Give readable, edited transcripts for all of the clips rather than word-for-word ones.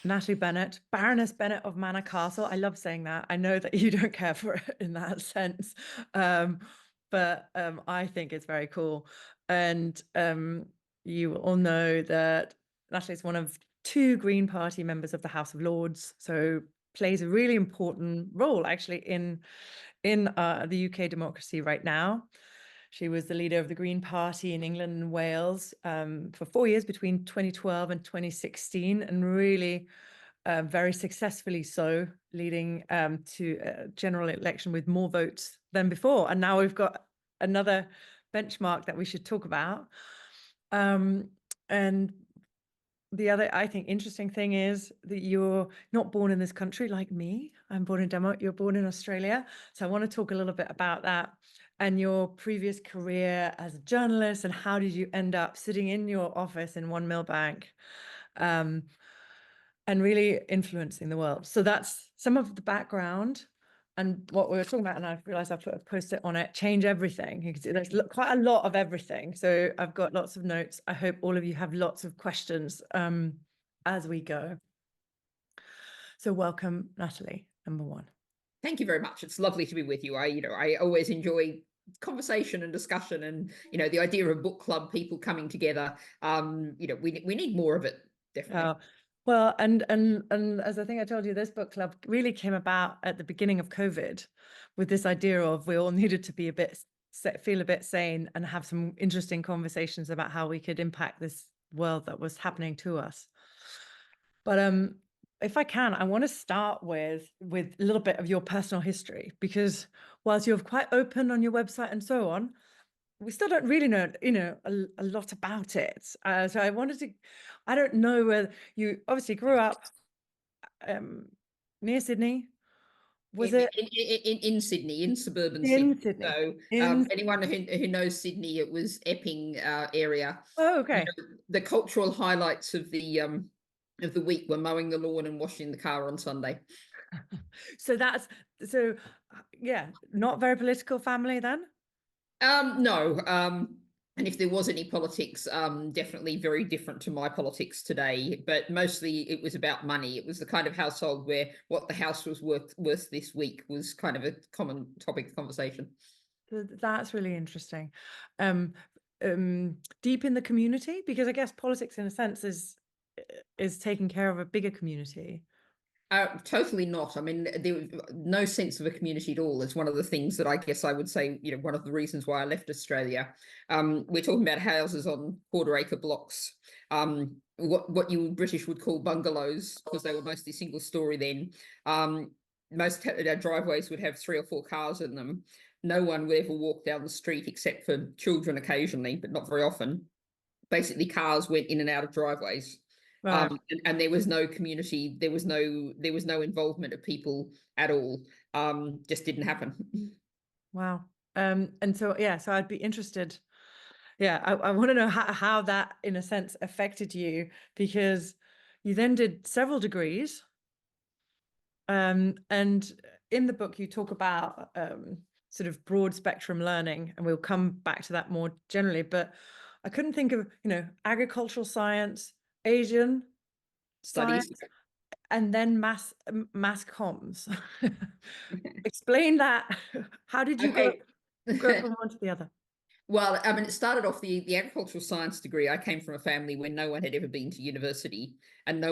Natalie Bennett, Baroness Bennett of Manor Castle. I love saying that. I know that you don't care for it in that sense, but I think it's very cool. And you all know that Natalie's one of two Green Party members of the House of Lords, so plays a really important role actually in the UK democracy right now. She was the leader of the Green Party in England and Wales for 4 years between 2012 and 2016, and really very successfully so, leading to a general election with more votes than before. And now we've got another benchmark that we should talk about. And the other, I think, interesting thing is that you're not born in this country like me. I'm born in Denmark. You're born in Australia. So I want to talk a little bit about that and your previous career as a journalist, and how did you end up sitting in your office in One Millbank and really influencing the world. So that's some of the background and what we were talking about. And I've realized I've put a post-it on it, change everything. You can see there's quite a lot of everything. So I've got lots of notes. I hope all of you have lots of questions as we go. So welcome, Natalie, number one. Thank you very much. It's lovely to be with you. I always enjoy conversation and discussion, and the idea of a book club, people coming together. We need more of it, definitely. Well, and as I think I told you, this book club really came about at the beginning of COVID, with this idea of we all needed to be feel a bit sane and have some interesting conversations about how we could impact this world that was happening to us. But if I can, I want to start with a little bit of your personal history, because whilst you're quite open on your website and so on, we still don't really know, a lot about it. So I don't know whether you obviously grew up near Sydney. Was it in Sydney, in suburban in Sydney? Sydney? So anyone who knows Sydney, it was Epping area. Oh, okay. The cultural highlights of the week were mowing the lawn and washing the car on Sunday. So yeah, not very political family then? No. And if there was any politics, definitely very different to my politics today. But mostly it was about money. It was the kind of household where what the house was worth this week was kind of a common topic of conversation. That's really interesting. Deep in the community, because I guess politics in a sense is taking care of a bigger community. Totally not. I mean, there was no sense of a community at all. It's one of the things that I guess I would say, one of the reasons why I left Australia. We're talking about houses on quarter-acre blocks, what you British would call bungalows, because they were mostly single story then. Most driveways would have 3 or 4 cars in them. No one would ever walk down the street except for children occasionally, but not very often. Basically, cars went in and out of driveways. Right. And there was no community, there was no involvement of people at all. Just didn't happen. Wow. And so so I'd be interested. Yeah, I want to know how that in a sense affected you, because you then did several degrees. And in the book you talk about sort of broad spectrum learning, and we'll come back to that more generally, but I couldn't think of, agricultural science, Asian Studies. science, and then mass comms. Explain that. How did you go from one to the other? Well, I mean, it started off the agricultural science degree. I came from a family where no one had ever been to university, and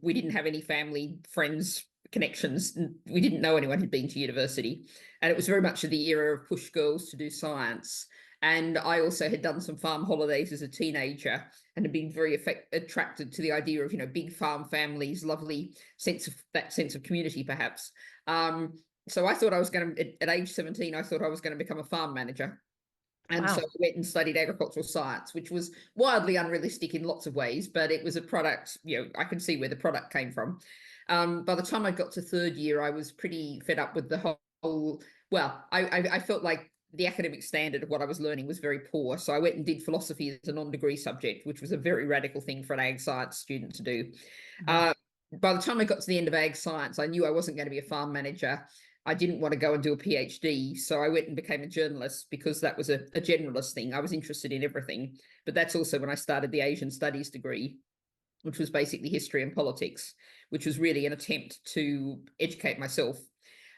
we didn't have any family, friends, connections. We didn't know anyone who'd been to university, and it was very much the era of push girls to do science. And I also had done some farm holidays as a teenager and had been very attracted to the idea of, big farm families, lovely sense of community, perhaps. So I thought I was going to, at age 17, I thought I was going to become a farm manager. And Wow. so I went and studied agricultural science, which was wildly unrealistic in lots of ways, but it was a product, I could see where the product came from. By the time I got to 3rd year, I was pretty fed up with the whole, I felt like the academic standard of what I was learning was very poor. So I went and did philosophy as a non-degree subject, which was a very radical thing for an ag science student to do. By the time I got to the end of ag science, I knew I wasn't going to be a farm manager. I didn't want to go and do a PhD, so I went and became a journalist, because that was a generalist thing. I was interested in everything, but that's also when I started the Asian studies degree. which was basically history and politics, which was really an attempt to educate myself.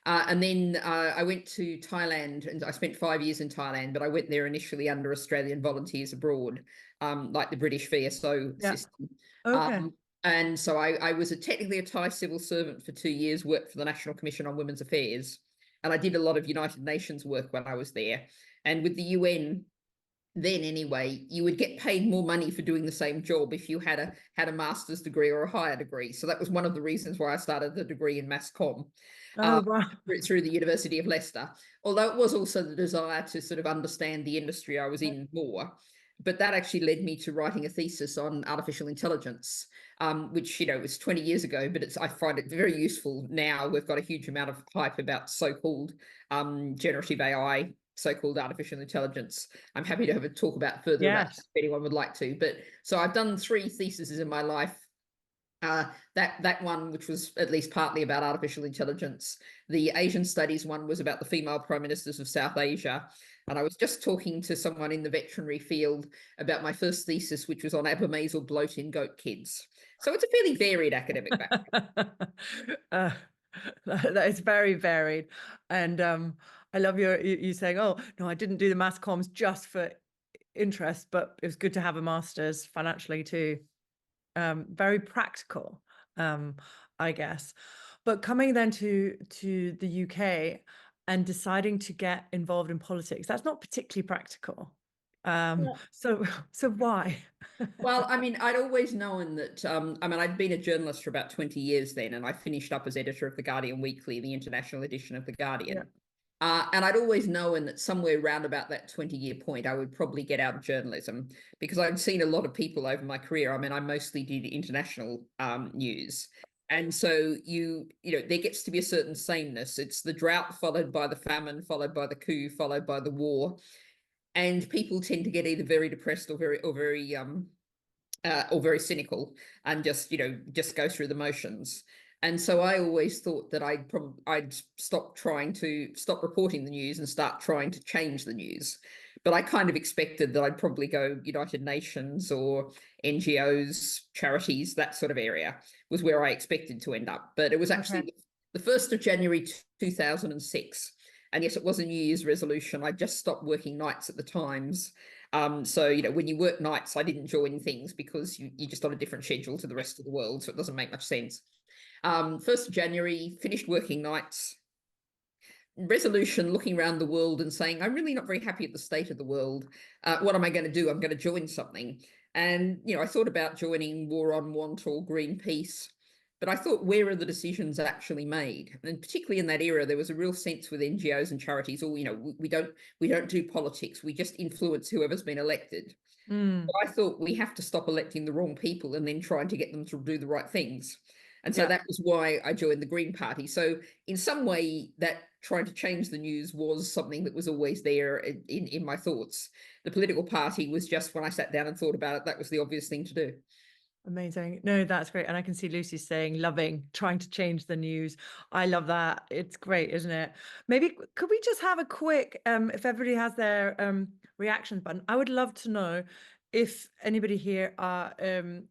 And then I went to Thailand, and I spent 5 years in Thailand, but I went there initially under Australian volunteers abroad, like the British VSO Yeah. system. Okay. And so I was technically a Thai civil servant for 2 years, worked for the National Commission on Women's Affairs. And I did a lot of United Nations work when I was there. And with the UN, then anyway, you would get paid more money for doing the same job if you had a master's degree or a higher degree. So that was one of the reasons why I started the degree in mass comm Oh, wow. through the University of Leicester. Although it was also the desire to sort of understand the industry I was in more. But that actually led me to writing a thesis on artificial intelligence, which, was 20 years ago, but I find it very useful now. We've got a huge amount of hype about so-called generative AI, so-called artificial intelligence. I'm happy to have a talk about further about Yes. if anyone would like to. But so I've done 3 theses in my life. That one, which was at least partly about artificial intelligence. The Asian studies one was about the female prime ministers of South Asia. And I was just talking to someone in the veterinary field about my first thesis, which was on abomasal bloat in goat kids. So it's a fairly varied academic background. uh, that is very varied. And I love you saying, oh, no, I didn't do the mass comms just for interest, but it was good to have a master's financially too. Very practical, I guess. But coming then to the UK and deciding to get involved in politics, that's not particularly practical. So why? Well, I mean, I'd always known that, I'd been a journalist for about 20 years then, and I finished up as editor of the Guardian Weekly, the international edition of the Guardian. Yeah. And I'd always known that somewhere around about that 20-year point, I would probably get out of journalism, because I'd seen a lot of people over my career. I mean, I mostly did international news. And so there gets to be a certain sameness. It's the drought followed by the famine, followed by the coup, followed by the war. And people tend to get either very depressed or very cynical, and just go through the motions. And so I always thought that I'd stop reporting the news and start trying to change the news. But I kind of expected that I'd probably go United Nations or NGOs, charities, that sort of area was where I expected to end up. But it was actually the 1st of January 2006. And yes, it was a New Year's resolution. I just stopped working nights at the Times. So, when you work nights, I didn't join things because you're just on a different schedule to the rest of the world. So it doesn't make much sense. 1st of January, finished working nights. Resolution, looking around the world and saying, I'm really not very happy at the state of the world. What am I going to do? I'm going to join something. And, I thought about joining War on Want or Greenpeace. But I thought, where are the decisions actually made? And particularly in that era, there was a real sense with NGOs and charities, we don't do politics. We just influence whoever's been elected. Mm. But I thought we have to stop electing the wrong people and then trying to get them to do the right things. And so that was why I joined the Green Party. So in some way, that trying to change the news was something that was always there in my thoughts. The political party was just, when I sat down and thought about it, that was the obvious thing to do. Amazing. No, that's great. And I can see Lucy saying, loving, trying to change the news. I love that. It's great, isn't it? Maybe could we just have a quick, if everybody has their reactions button, I would love to know if anybody here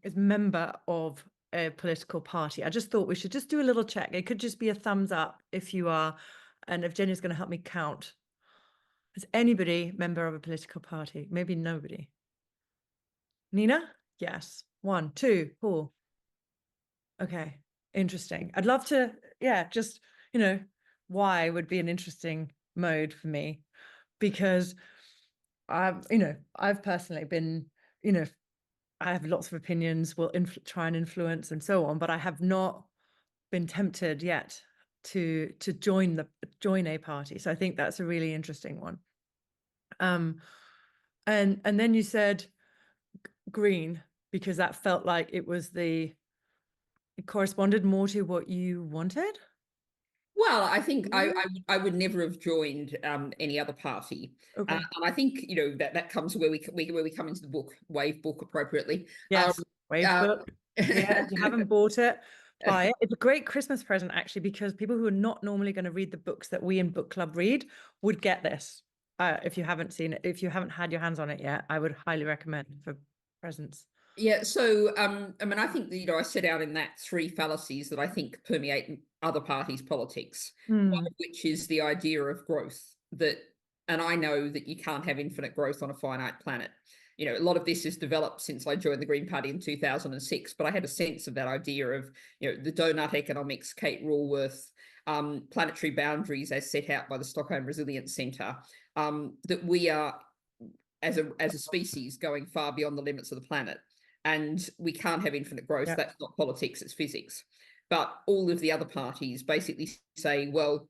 is member of a political party. I just thought we should just do a little check. It could just be a thumbs up if you are, and if Jenny's going to help me count. Is anybody member of a political party? Maybe nobody. Nina? Yes. 1, 2, 4. Okay, interesting. I'd love to, just, why would be an interesting mode for me, because I've personally been, I have lots of opinions, will try and influence and so on, but I have not been tempted yet to join a party. So I think that's a really interesting one. And then you said green, because that felt like it corresponded more to what you wanted. Well, I think I would never have joined any other party, Okay. and I think that comes where we come into the book Wave book appropriately. Yes, Wave book. Yeah, if you haven't bought it, buy it. It's a great Christmas present, actually, because people who are not normally going to read the books that we in book club read would get this. If you haven't seen it, if you haven't had your hands on it yet, I would highly recommend for presents. Yeah, so I mean, I think that, I set out in that three fallacies that I think permeate other parties' politics. One Mm, of which is the idea of growth that, and I know that you can't have infinite growth on a finite planet. A lot of this has developed since I joined the Green Party in 2006, but I had a sense of that idea of, the donut economics, Kate Raworth, planetary boundaries as set out by the Stockholm Resilience Centre, that we are, as a species, going far beyond the limits of the planet, and we can't have infinite growth. yeah, That's not politics, it's physics. But all of the other parties basically say, well,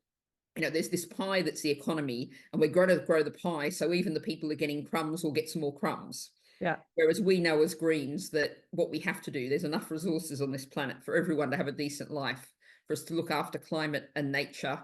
there's this pie that's the economy, and we're going to grow the pie, so even the people who are getting crumbs will get some more crumbs. yeah, Whereas we know as Greens that what we have to do, there's enough resources on this planet for everyone to have a decent life, for us to look after climate and nature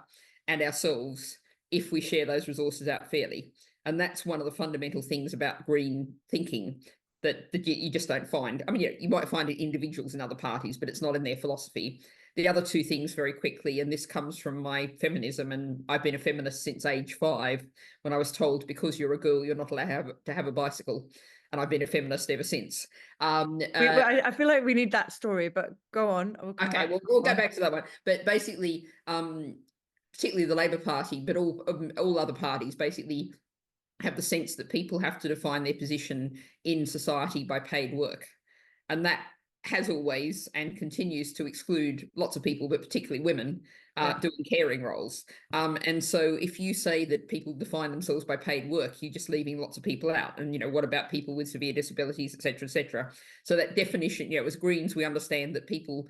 and ourselves if we share those resources out fairly. And that's one of the fundamental things about green thinking that you just don't find. I mean, you might find it individuals in other parties, but it's not in their philosophy. The other two things very quickly, and this comes from my feminism, and I've been a feminist since age 5, when I was told because you're a girl, you're not allowed to have a bicycle. And I've been a feminist ever since. I feel like we need that story, but go on. We'll come Okay, back to well, we'll that go one. back to that one. But basically, particularly the Labour Party, but all other parties basically have the sense that people have to define their position in society by paid work. And that has always and continues to exclude lots of people, but particularly women, Yeah, doing caring roles. And so if you say that people define themselves by paid work, you're just leaving lots of people out. And, what about people with severe disabilities, et cetera, et cetera? So that definition, as Greens, we understand that people,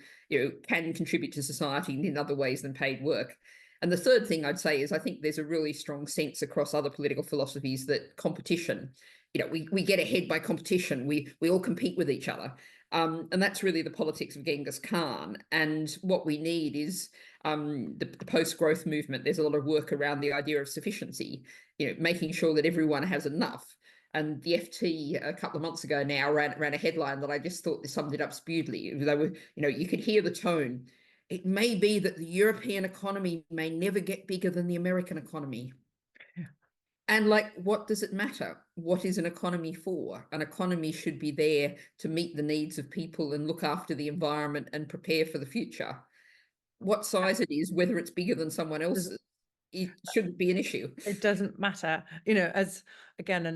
can contribute to society in other ways than paid work. And the third thing I'd say is I think there's a really strong sense across other political philosophies that competition, we get ahead by competition. We all compete with each other. And that's really the politics of Genghis Khan. And what we need is the post-growth movement. There's a lot of work around the idea of sufficiency, making sure that everyone has enough. And the FT a couple of months ago now ran a headline that I just thought summed it up beautifully. They were, you could hear the tone. It may be that the European economy may never get bigger than the American economy. yeah, And like, what does it matter? What is an economy for? An economy should be there to meet the needs of people and look after the environment and prepare for the future. What size it is, whether it's bigger than someone else's, it shouldn't be an issue. it doesn't matter, as again,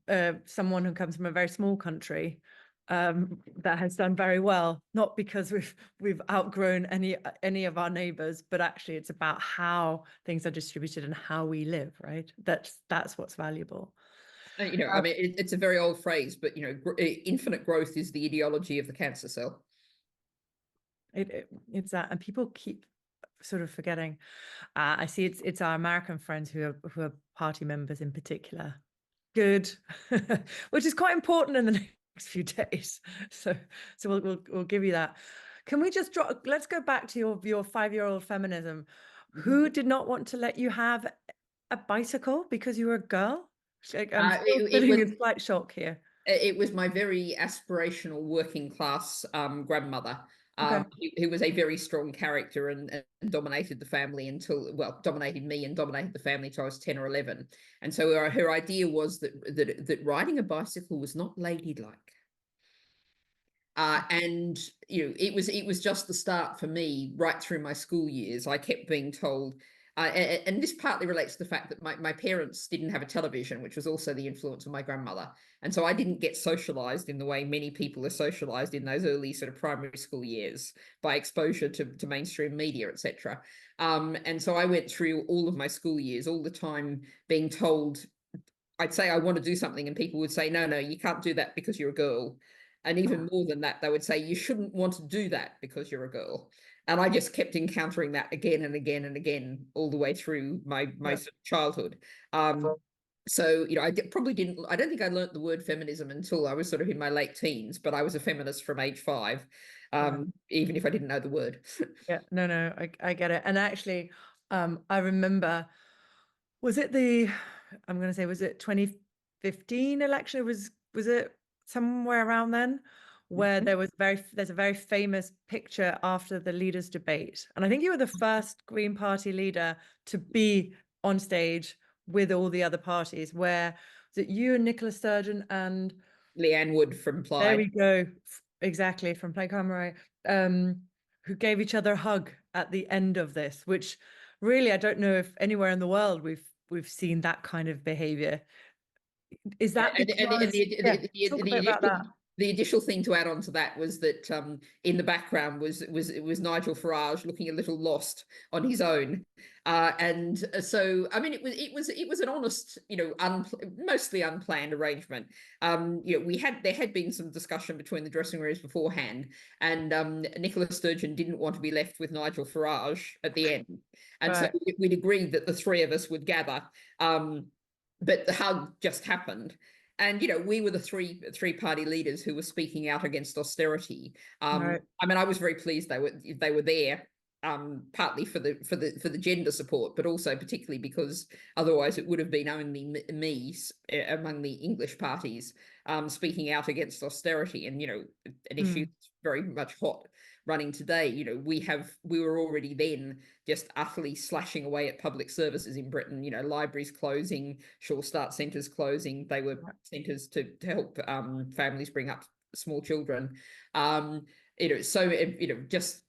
and someone who comes from a very small country that has done very well, not because we've outgrown any of our neighbors, but actually it's about how things are distributed and how we live, right? That's what's valuable. I mean, it's a very old phrase, but infinite growth is the ideology of the cancer cell. It's that, and people keep sort of forgetting. I see it's our American friends who are party members in particular. Good, which is quite important in the next few days. So we'll give you that. Can we just drop? Let's go back to your 5-year-old feminism. Who did not want to let you have a bicycle because you were a girl? Like, I'm still feeling a slight shock here. It was my very aspirational working class grandmother, Okay. who was a very strong character and dominated the family dominated me and dominated the family until I was 10 or 11. And so her idea was that riding a bicycle was not ladylike. And it was just the start for me right through my school years. I kept being told, and this partly relates to the fact that my parents didn't have a television, which was also the influence of my grandmother. And so I didn't get socialized in the way many people are socialized in those early sort of primary school years, by exposure to mainstream media, etc. And so I went through all of my school years, all the time being told, I'd say I want to do something, and people would say, no, you can't do that because you're a girl. And even more than that, they would say, you shouldn't want to do that because you're a girl. And I just kept encountering that again and again and again, all the way through my Yeah. sort of childhood. So, I I don't think I learnt the word feminism until I was sort of in my late teens, but I was a feminist from age 5, Yeah. even if I didn't know the word. Yeah. No, I get it. And actually, I remember, was it I'm going to say, was it 2015 election? Was it somewhere around then, where there's a very famous picture after the leaders debate. And I think you were the first Green Party leader to be on stage with all the other parties, where was it you and Nicola Sturgeon and Leanne Wood from There we Plaid. go. Exactly, from Play Camera, who gave each other a hug at the end of this, which really I don't know if anywhere in the world we've seen that kind of behavior. Is that because, yeah, talk a bit about that. The additional thing to add on to that was that in the background was Nigel Farage looking a little lost on his own, and so I mean it was an honest, mostly unplanned arrangement. There had been some discussion between the dressing rooms beforehand, and Nicola Sturgeon didn't want to be left with Nigel Farage at the end, and so Right. we'd agreed that the three of us would gather. But the hug just happened. And we were the three party leaders who were speaking out against austerity. Right. I mean, I was very pleased they were there, partly for the gender support, but also particularly because otherwise it would have been only me among the English parties speaking out against austerity, and an issue that's very much hot running today. We were already then just utterly slashing away at public services in Britain. Libraries closing, Sure Start centres closing. They were centres to help families bring up small children. Just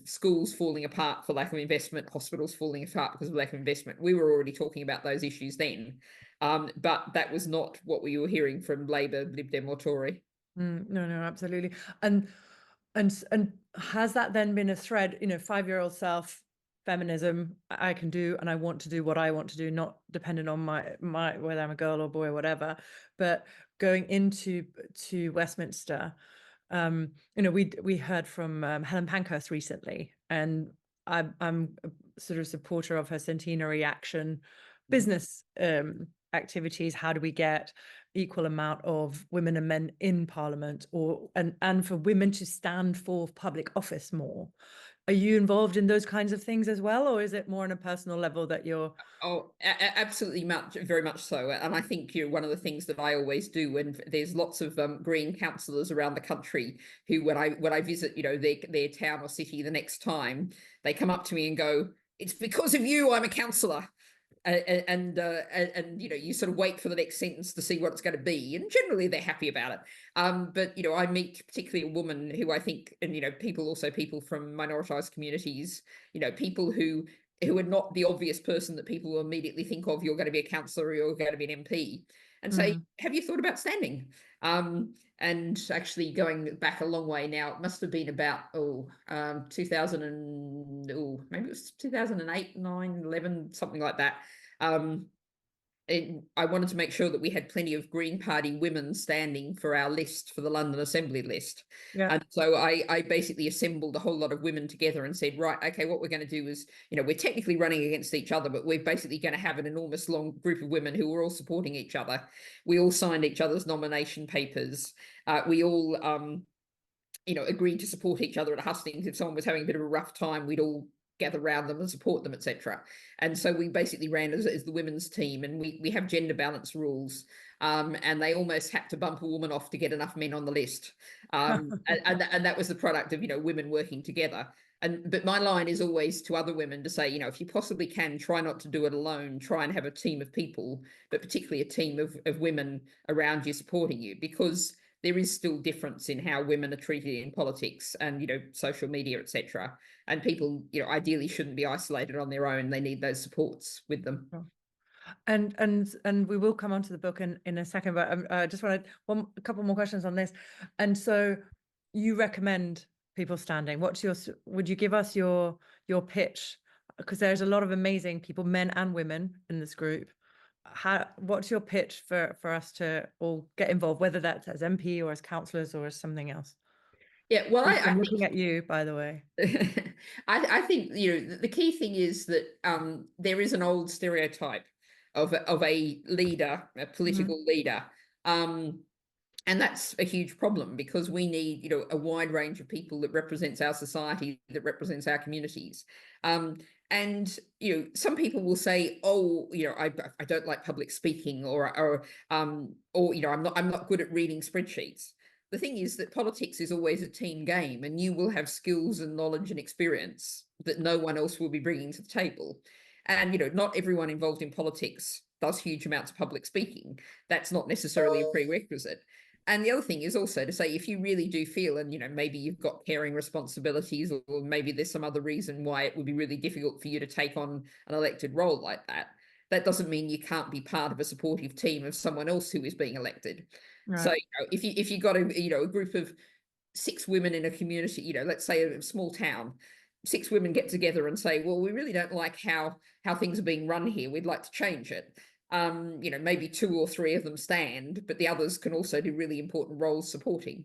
schools falling apart for lack of investment, hospitals falling apart because of lack of investment. We were already talking about those issues then, but that was not what we were hearing from Labour, Lib Dem or Tory. No, absolutely. And has that then been a thread, 5-year-old self, feminism, I can do and I want to do what I want to do, not dependent on my whether I'm a girl or boy or whatever, but going into Westminster, we heard from Helen Pankhurst recently, and I'm a sort of supporter of her centenary action business activities. How do we get equal amount of women and men in Parliament, and for women to stand for public office more? Are you involved in those kinds of things as well, or is it more on a personal level that you're? Oh, absolutely, very much so. And I think one of the things that I always do, and there's lots of Green councillors around the country who, when I visit, their town or city the next time, they come up to me and go, "It's because of you I'm a councillor." And you sort of wait for the next sentence to see what it's going to be, and generally they're happy about it. But I meet particularly a woman who I think, and people from minoritized communities, people who are not the obvious person that people will immediately think of. You're going to be a councillor or you're going to be an MP, and say, have you thought about standing? And actually going back a long way now, it must have been about 2000 and maybe it was 2008, 9, 11, something like that. I wanted to make sure that we had plenty of Green Party women standing for our list, for the London Assembly list. Yeah. And so I basically assembled a whole lot of women together and said, right, okay, what we're going to do is, we're technically running against each other, but we're basically going to have an enormous long group of women who are all supporting each other. We all signed each other's nomination papers. We all, agreed to support each other at hustings. If someone was having a bit of a rough time, we'd all gather around them and support them, etc. And so we basically ran as the women's team, and we have gender balance rules, and they almost had to bump a woman off to get enough men on the list, and that was the product of women working together. But my line is always to other women to say, if you possibly can, try not to do it alone. Try and have a team of people, but particularly a team of women around you supporting you, because there is still difference in how women are treated in politics and social media, etc. And people ideally shouldn't be isolated on their own. They need those supports with them. And we will come on to the book in a second, but I just wanted a couple more questions on this. And so you recommend people standing. Would you give us your pitch? Because there's a lot of amazing people, men and women, in this group. What's your pitch for us to all get involved, whether that's as MP or as councillors or as something else? Yeah, well, I'm looking at you, by the way. I think the key thing is that there is an old stereotype of a leader, a political leader, and that's a huge problem, because we need a wide range of people that represents our society, that represents our communities. And some people will say, I don't like public speaking, or I'm not good at reading spreadsheets. The thing is that politics is always a team game, and you will have skills and knowledge and experience that no one else will be bringing to the table. And not everyone involved in politics does huge amounts of public speaking. That's not necessarily a prerequisite. And the other thing is also to say, if you really do feel, and maybe you've got caring responsibilities, or maybe there's some other reason why it would be really difficult for you to take on an elected role like that, that doesn't mean you can't be part of a supportive team of someone else who is being elected. Right. So if you've got a group of 6 women in a community, let's say a small town, 6 women get together and say, well, we really don't like how things are being run here, we'd like to change it. Maybe 2 or 3 of them stand, but the others can also do really important roles supporting.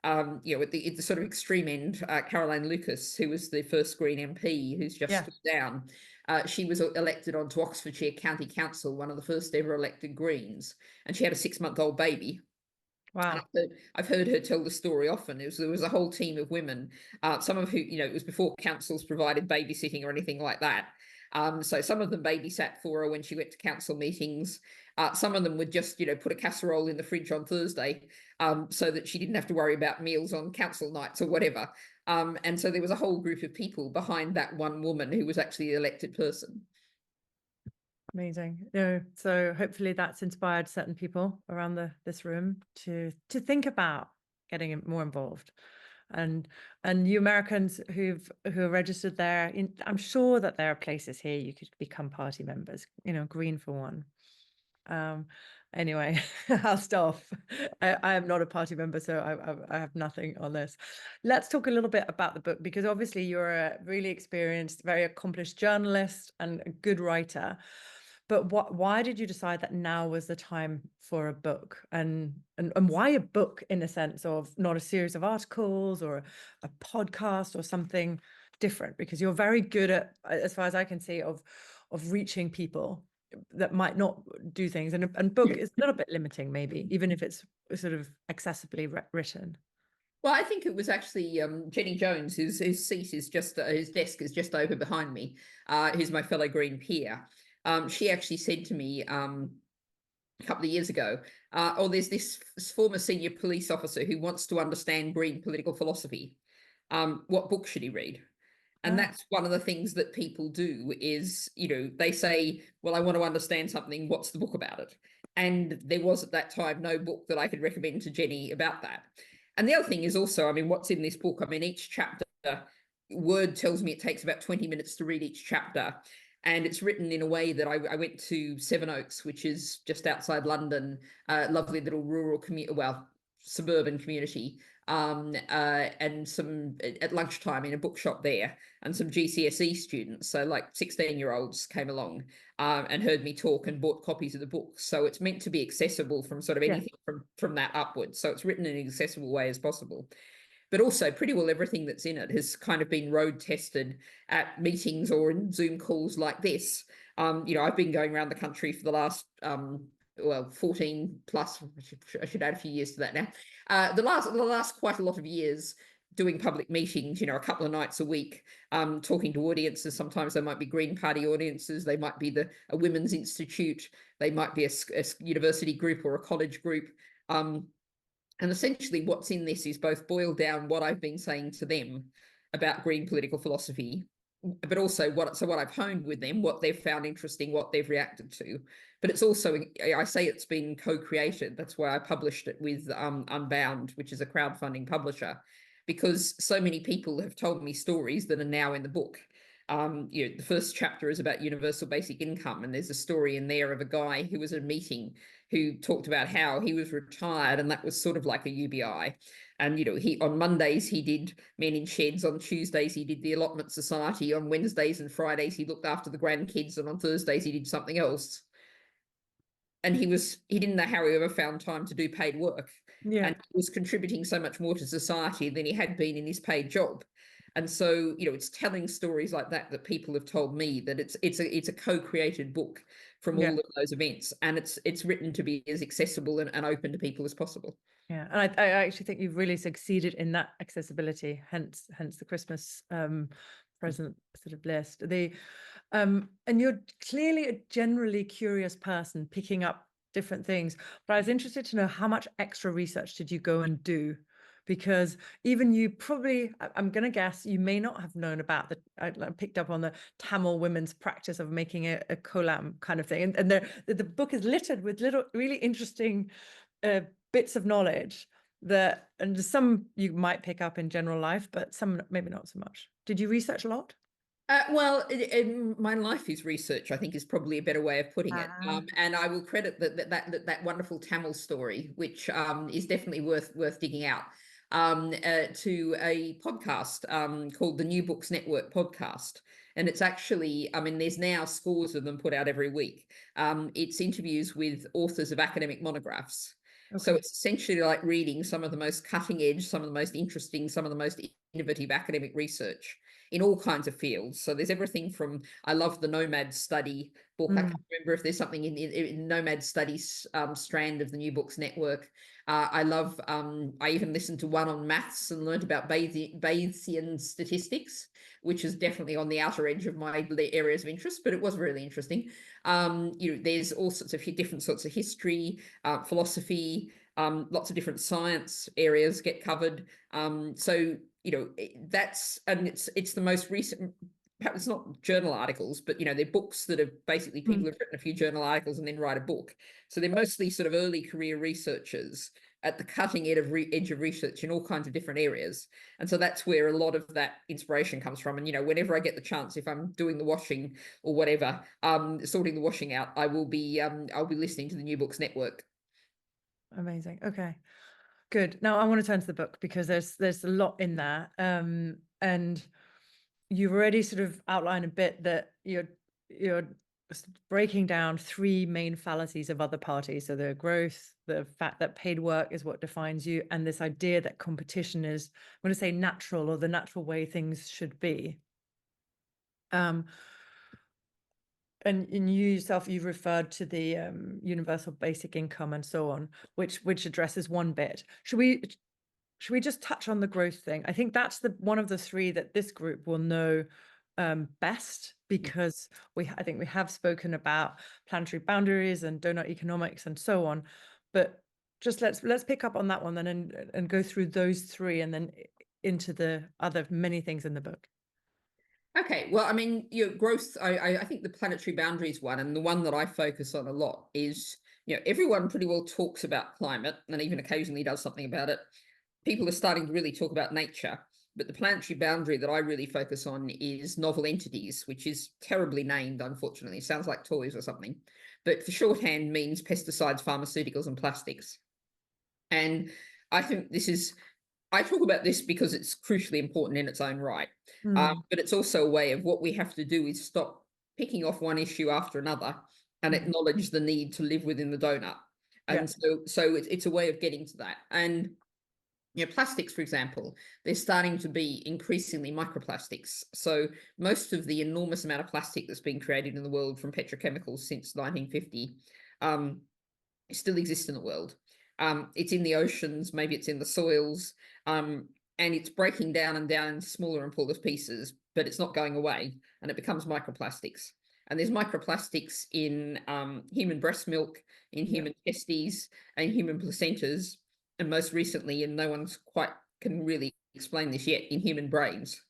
At the sort of extreme end, Caroline Lucas, who was the first Green MP, who's just stood down, she was elected onto Oxfordshire County Council, one of the first ever elected Greens, and she had a 6-month-old baby. Wow. And I've heard her tell the story often. There was a whole team of women, some of who, it was before councils provided babysitting or anything like that. So some of them babysat for her when she went to council meetings. Some of them would just, put a casserole in the fridge on Thursday, so that she didn't have to worry about meals on council nights or whatever. And so there was a whole group of people behind that one woman who was actually the elected person. Amazing. So hopefully that's inspired certain people around this room to think about getting more involved. And you Americans who are registered there, I'm sure that there are places here you could become party members, Green for one. Anyway, I'll stop. I am not a party member, so I have nothing on this. Let's talk a little bit about the book, because obviously you're a really experienced, very accomplished journalist and a good writer. But why did you decide that now was the time for a book, and why a book, in a sense of not a series of articles or a podcast or something different? Because you're very good at, as far as I can see, of reaching people that might not do things, and book is a little bit limiting, maybe, even if it's sort of accessibly written. Well, I think it was actually Jenny Jones, whose seat is just, his desk is just over behind me, who's my fellow Green peer. She actually said to me a couple of years ago, there's this former senior police officer who wants to understand Green political philosophy. What book should he read? And that's one of the things that people do is, they say, well, I want to understand something. What's the book about it? And there was at that time no book that I could recommend to Jenny about that. And the other thing is also, what's in this book? Each chapter, Word tells me it takes about 20 minutes to read each chapter. And it's written in a way that I went to Sevenoaks, which is just outside London, lovely little rural suburban community, and some at lunchtime in a bookshop there, and some GCSE students, so like 16-year-olds, came along and heard me talk and bought copies of the book. So it's meant to be accessible from sort of anything from that upwards. So it's written in an accessible way as possible. But also pretty well everything that's in it has kind of been road tested at meetings or in Zoom calls like this. I've been going around the country for the last 14 plus, I should add a few years to that now. The last quite a lot of years doing public meetings, a couple of nights a week, talking to audiences. Sometimes they might be Green Party audiences, they might be a women's institute, they might be a university group or a college group. And essentially what's in this is both boiled down what I've been saying to them about Green political philosophy, but also what I've honed with them, what they've found interesting, what they've reacted to. But it's also, I say it's been co-created. That's why I published it with Unbound, which is a crowdfunding publisher, because so many people have told me stories that are now in the book. The first chapter is about universal basic income, and there's a story in there of a guy who was at a meeting who talked about how he was retired, and that was sort of like a UBI. And he on Mondays he did Men in Sheds, on Tuesdays he did the Allotment Society, on Wednesdays and Fridays he looked after the grandkids, and on Thursdays he did something else. And he didn't know how he ever found time to do paid work. Yeah. And he was contributing so much more to society than he had been in his paid job. And so, it's telling stories like that people have told me, that it's a co-created book from all of those events, and it's written to be as accessible and open to people as possible. Yeah, and I actually think you've really succeeded in that accessibility. Hence the Christmas present sort of list. And you're clearly a generally curious person, picking up different things. But I was interested to know, how much extra research did you go and do? Because even you probably, I'm going to guess, you may not have known about I picked up on the Tamil women's practice of making a kolam kind of thing. And the book is littered with little really interesting bits of knowledge that, and some you might pick up in general life, but some maybe not so much. Did you research a lot? Well, my life is research, I think, is probably a better way of putting it. And I will credit that wonderful Tamil story, which is definitely worth digging out, to a podcast called the New Books Network podcast. And it's actually, I mean, there's now scores of them put out every week. It's interviews with authors of academic monographs. So Okay. it's essentially like reading some of the most cutting edge, some of the most interesting, some of the most innovative academic research in all kinds of fields. So there's everything from, I love the Nomad Study book. I can't remember if there's something in Nomad Studies strand of the New Books Network. I love, I even listened to one on maths and learned about Bayesian statistics, which is definitely on the outer edge of my areas of interest, but it was really interesting. There's all sorts of different sorts of history, philosophy, lots of different science areas get covered. So that's, and it's the most recent, perhaps it's not journal articles, but they're books that have basically, people have written a few journal articles and then write a book. So they're mostly sort of early career researchers at the cutting edge of research in all kinds of different areas. And so that's where a lot of that inspiration comes from. And whenever I get the chance, if I'm doing the washing or whatever, sorting the washing out, I'll be listening to the New Books Network. Amazing. Okay. Good. Now I want to turn to the book because there's a lot in there. And you've already sort of outlined a bit that you're breaking down three main fallacies of other parties. So the growth, the fact that paid work is what defines you, and this idea that competition is, I'm going to say, natural, or the natural way things should be. And you yourself, you've referred to the universal basic income and so on, which addresses one bit. Should we just touch on the growth thing? I think that's one of the three that this group will know best, because I think we have spoken about planetary boundaries and donut economics and so on, but just let's pick up on that one then and go through those three and then into the other many things in the book. Okay, well, I mean, growth, I think the planetary boundaries one, and the one that I focus on a lot is, everyone pretty well talks about climate and even occasionally does something about it. People are starting to really talk about nature, but the planetary boundary that I really focus on is novel entities, which is terribly named, unfortunately. It sounds like toys or something, but for shorthand means pesticides, pharmaceuticals, and plastics. And I think I talk about this because it's crucially important in its own right. But it's also a way of what we have to do is stop picking off one issue after another and acknowledge the need to live within the donut. And so it's a way of getting to that. And plastics, for example, they're starting to be increasingly microplastics. So most of the enormous amount of plastic that's been created in the world from petrochemicals since 1950 still exists in the world. It's in the oceans, maybe it's in the soils, and it's breaking down into smaller and smaller pieces, but it's not going away, and it becomes microplastics. And there's microplastics in human breast milk, in human testes, and human placentas, and most recently, and no one's quite can really explain this yet, in human brains.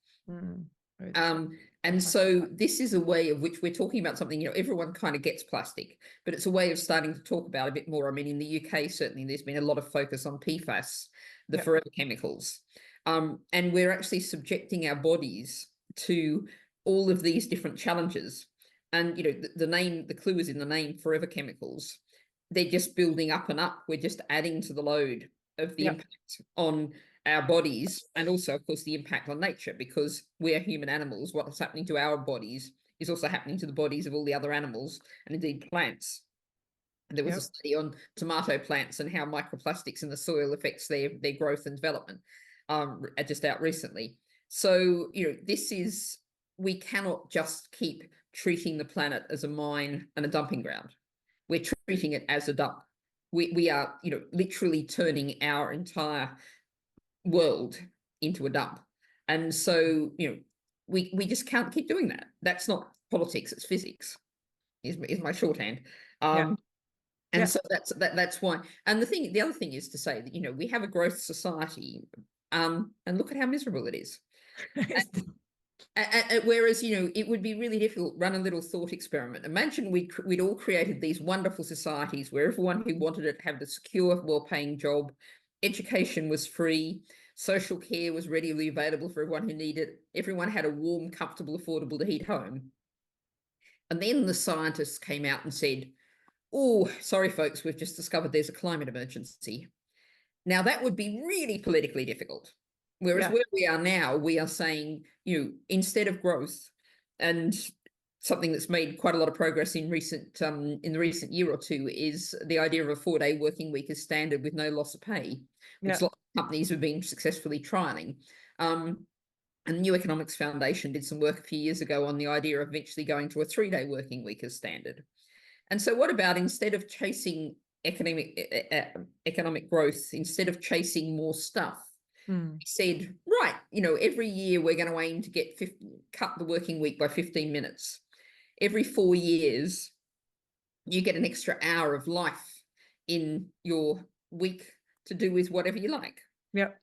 And so this is a way of which we're talking about something, everyone kind of gets plastic, but it's a way of starting to talk about a bit more. I mean, in the UK, certainly there's been a lot of focus on PFAS, the forever chemicals. And we're actually subjecting our bodies to all of these different challenges. And, the clue is in the name, forever chemicals. They're just building up and up. We're just adding to the load of the impact on our bodies, and also, of course, the impact on nature, because we are human animals. What's happening to our bodies is also happening to the bodies of all the other animals, and indeed plants. And there was a study on tomato plants and how microplastics in the soil affects their growth and development, just out recently. So, we cannot just keep treating the planet as a mine and a dumping ground. We're treating it as a dump. We are, literally turning our entire world into a dump. And so, we just can't keep doing that. That's not politics, it's physics, is my shorthand. And so that's why. And the other thing is to say that, we have a growth society, and look at how miserable it is. Whereas, it would be really difficult. Run a little thought experiment. Imagine we'd all created these wonderful societies where everyone who wanted it had a secure, well-paying job, education was free, social care was readily available for everyone who needed it, everyone had a warm, comfortable, affordable to heat home. And then the scientists came out and said, oh, sorry, folks, we've just discovered there's a climate emergency. Now, that would be really politically difficult. Whereas where we are now, we are saying, instead of growth, and something that's made quite a lot of progress in the recent year or two is the idea of a 4-day working week as standard with no loss of pay, which lots of companies have been successfully trialing. And the New Economics Foundation did some work a few years ago on the idea of eventually going to a 3-day working week as standard. And so what about, instead of chasing economic growth, instead of chasing more stuff, he said, right, every year we're going to aim to cut the working week by 15 minutes. Every 4 years, you get an extra hour of life in your week to do with whatever you like. Yep.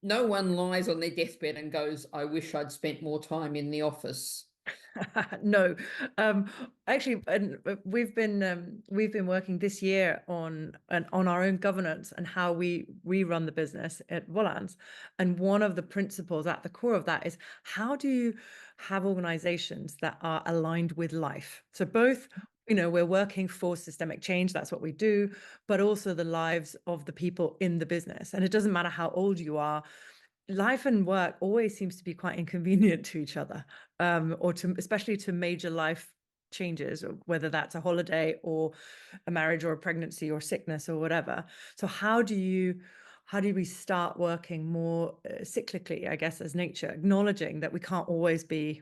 No one lies on their deathbed and goes, I wish I'd spent more time in the office. No, actually, and we've been working this year on our own governance and how we run the business at Volans. And one of the principles at the core of that is, how do you have organizations that are aligned with life? So both, we're working for systemic change, that's what we do, but also the lives of the people in the business. And it doesn't matter how old you are, life and work always seems to be quite inconvenient to each other, or especially to major life changes, whether that's a holiday or a marriage or a pregnancy or sickness or whatever. So how do we start working more cyclically, I guess, as nature, acknowledging that we can't always be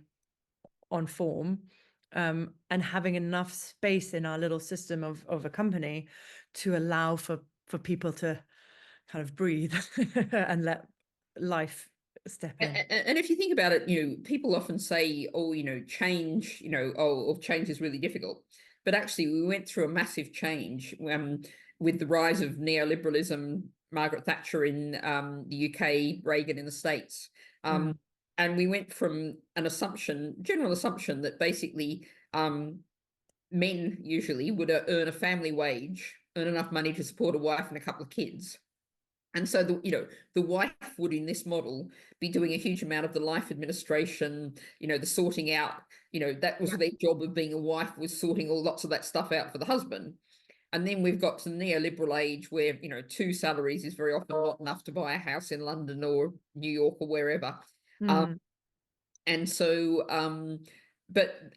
on form, and having enough space in our little system of a company to allow for people to kind of breathe and let life step in. And if you think about it, people often say, oh, change, change is really difficult. But actually, we went through a massive change with the rise of neoliberalism, Margaret Thatcher in the UK, Reagan in the States. And we went from an general assumption that basically men usually would earn a family wage, earn enough money to support a wife and a couple of kids. And so the wife would, in this model, be doing a huge amount of the life administration, the sorting out, that was their job of being a wife, was sorting lots of that stuff out for the husband. And then we've got to the neoliberal age where, 2 salaries is very often not enough to buy a house in London or New York or wherever. And so, and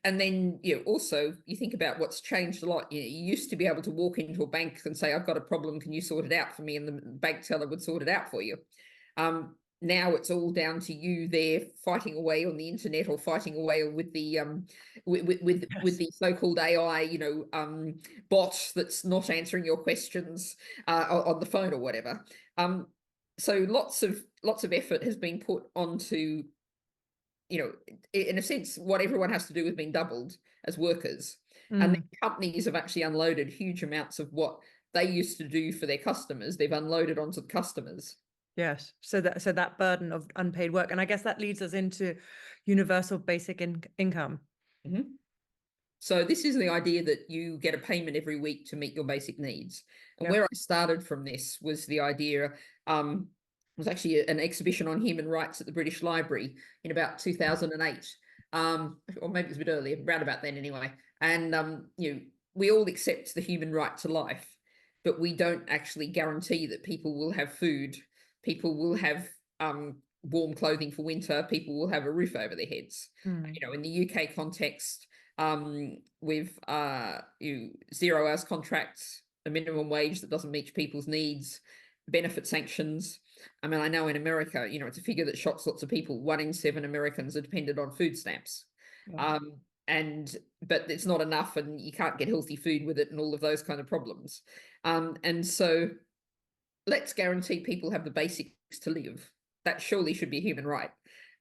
then, also you think about what's changed a lot. You used to be able to walk into a bank and say, I've got a problem, can you sort it out for me? And the bank teller would sort it out for you. Now it's all down to you there fighting away on the internet, or fighting away with the with the so-called AI, bot that's not answering your questions on the phone or whatever. So lots of effort has been put onto, in a sense, what everyone has to do has been doubled as workers. And the companies have actually unloaded huge amounts of what they used to do for their customers. They've unloaded onto the customers. Yes. So that burden of unpaid work. And I guess that leads us into universal basic income. So this is the idea that you get a payment every week to meet your basic needs. And where I started from this was the idea, was actually an exhibition on human rights at the British Library in about 2008, or maybe it was a bit earlier, around about then anyway. And we all accept the human right to life, but we don't actually guarantee that people will have food, people will have warm clothing for winter, people will have a roof over their heads. In the UK context, with 0 hours contracts, a minimum wage that doesn't meet people's needs, benefit sanctions. I mean, I know in America, it's a figure that shocks lots of people. 1 in 7 Americans are dependent on food stamps. But it's not enough, and you can't get healthy food with it, and all of those kind of problems. And so let's guarantee people have the basics to live. That surely should be a human right.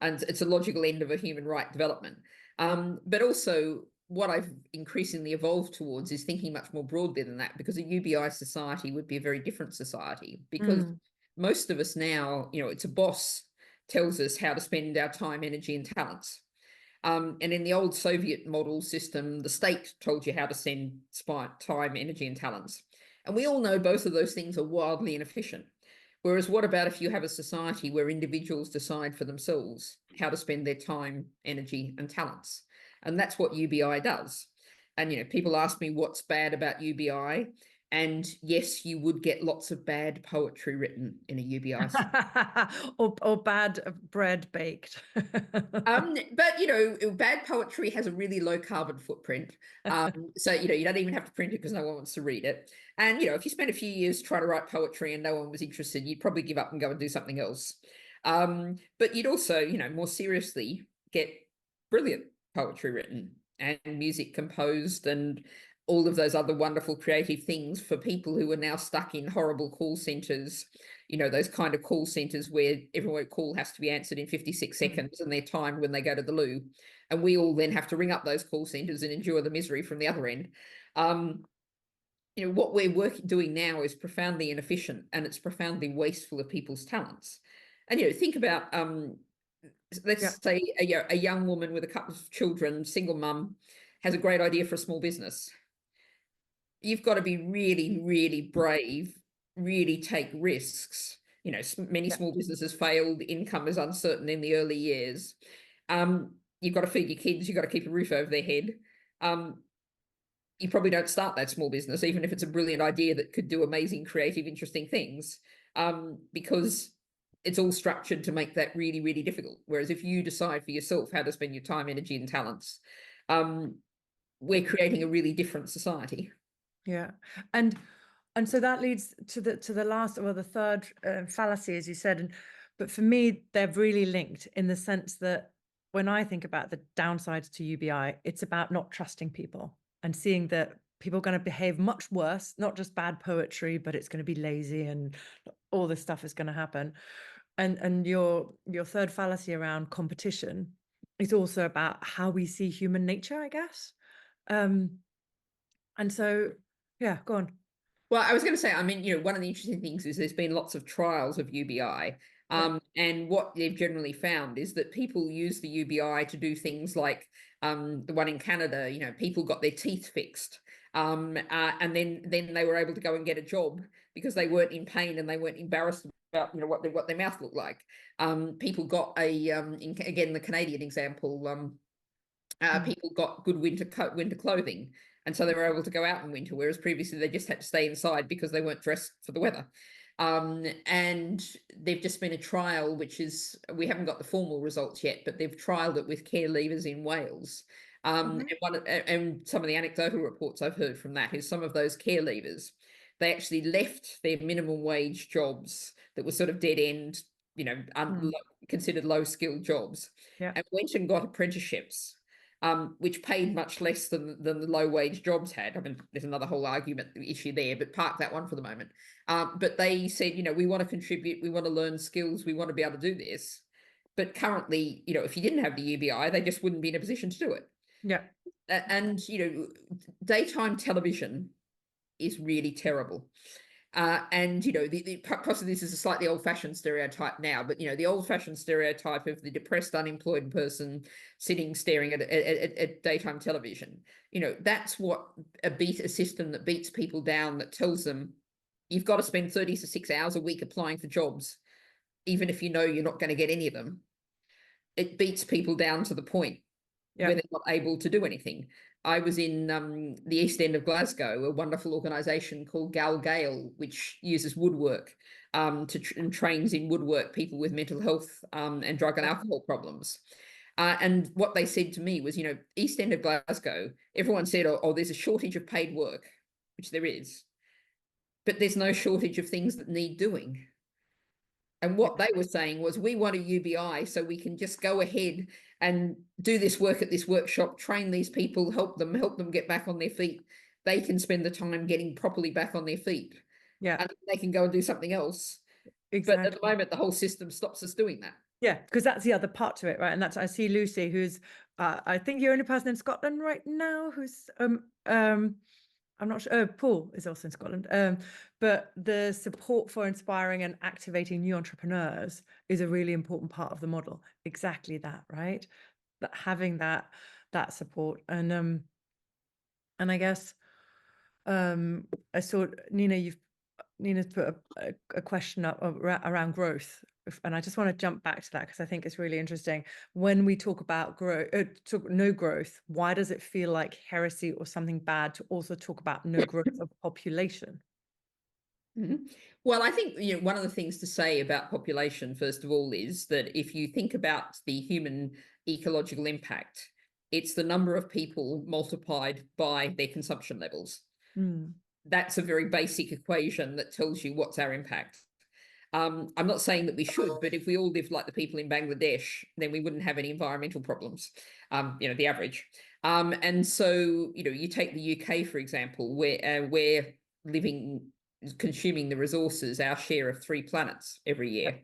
And it's a logical end of a human right development. But also, what I've increasingly evolved towards is thinking much more broadly than that, because a UBI society would be a very different society, because most of us now, it's a boss tells us how to spend our time, energy, and talents. And in the old Soviet model system, the state told you how to spend time, energy, and talents. And we all know both of those things are wildly inefficient. Whereas what about if you have a society where individuals decide for themselves how to spend their time, energy, and talents? And that's what UBI does. And, people ask me what's bad about UBI. And yes, you would get lots of bad poetry written in a UBI. or bad bread baked. But bad poetry has a really low carbon footprint. So you don't even have to print it because no one wants to read it. And if you spent a few years trying to write poetry and no one was interested, you'd probably give up and go and do something else. But you'd also, more seriously, get brilliant poetry written and music composed and all of those other wonderful creative things for people who are now stuck in horrible call centers, those kind of call centers where every call has to be answered in 56 seconds and they're timed when they go to the loo. And we all then have to ring up those call centers and endure the misery from the other end. What we're doing now is profoundly inefficient and it's profoundly wasteful of people's talents. And, think about, let's say a young woman with a couple of children, single mum, has a great idea for a small business. You've got to be really, really brave, really take risks. Many small businesses failed, income is uncertain in the early years. You've got to feed your kids, you've got to keep a roof over their head. You probably don't start that small business, even if it's a brilliant idea that could do amazing, creative, interesting things, because it's all structured to make that really, really difficult. Whereas if you decide for yourself how to spend your time, energy, and talents, we're creating a really different society. Yeah. And so that leads to the last, or the third fallacy, as you said. But for me, they're really linked in the sense that when I think about the downsides to UBI, it's about not trusting people and seeing that people are going to behave much worse, not just bad poetry, but it's going to be lazy and all this stuff is going to happen. And your third fallacy around competition is also about how we see human nature, I guess. And so, yeah, go on. Well, I was going to say, one of the interesting things is there's been lots of trials of UBI. And what they've generally found is that people use the UBI to do things like the one in Canada, people got their teeth fixed. And then they were able to go and get a job because they weren't in pain and they weren't embarrassed about, what their mouth looked like. People got again, the Canadian example, people got good winter clothing. And so they were able to go out in winter, whereas previously they just had to stay inside because they weren't dressed for the weather. And they've just been a trial, which is, we haven't got the formal results yet, but they've trialed it with care leavers in Wales. And some of the anecdotal reports I've heard from that is some of those care leavers, they actually left their minimum wage jobs that were sort of dead end, considered low skilled jobs, and went and got apprenticeships. Which paid much less than the low wage jobs had. There's another whole argument issue there, but park that one for the moment. But they said, we want to contribute, we want to learn skills, we want to be able to do this. But currently, if you didn't have the UBI, they just wouldn't be in a position to do it. Yeah. And, daytime television is really terrible. And possibly this is a slightly old-fashioned stereotype now, but the old-fashioned stereotype of the depressed, unemployed person sitting staring at daytime television, that's what a system that beats people down, that tells them you've got to spend 36 hours a week applying for jobs, even if you're not going to get any of them. It beats people down to the point where they're not able to do anything. I was in the East End of Glasgow, a wonderful organisation called Gal Gale, which uses woodwork and trains in woodwork people with mental health and drug and alcohol problems. And what they said to me was, East End of Glasgow, everyone said, oh, there's a shortage of paid work, which there is, but there's no shortage of things that need doing. And what they were saying was, we want a UBI so we can just go ahead and do this work at this workshop, train these people, help them get back on their feet. They can spend the time getting properly back on their feet. Yeah. And they can go and do something else. Exactly. But at the moment, the whole system stops us doing that. Yeah, because that's the other part to it, right? And that's, I see Lucy, who's, I think you're the only person in Scotland right now who's, I'm not sure. Paul is also in Scotland. But the support for inspiring and activating new entrepreneurs is a really important part of the model. Exactly that, right? having that support. And I guess I saw Nina's put a question up around growth, and I just want to jump back to that because I think it's really interesting. When we talk about growth, no growth, why does it feel like heresy or something bad to also talk about no growth of population? Well, I think one of the things to say about population, first of all, is that if you think about the human ecological impact, it's the number of people multiplied by their consumption levels. That's a very basic equation that tells you what's our impact. I'm not saying that we should, but if we all lived like the people in Bangladesh, then we wouldn't have any environmental problems, the average. And so, you take the UK, for example, where we're consuming the resources, our share of 3 planets every year.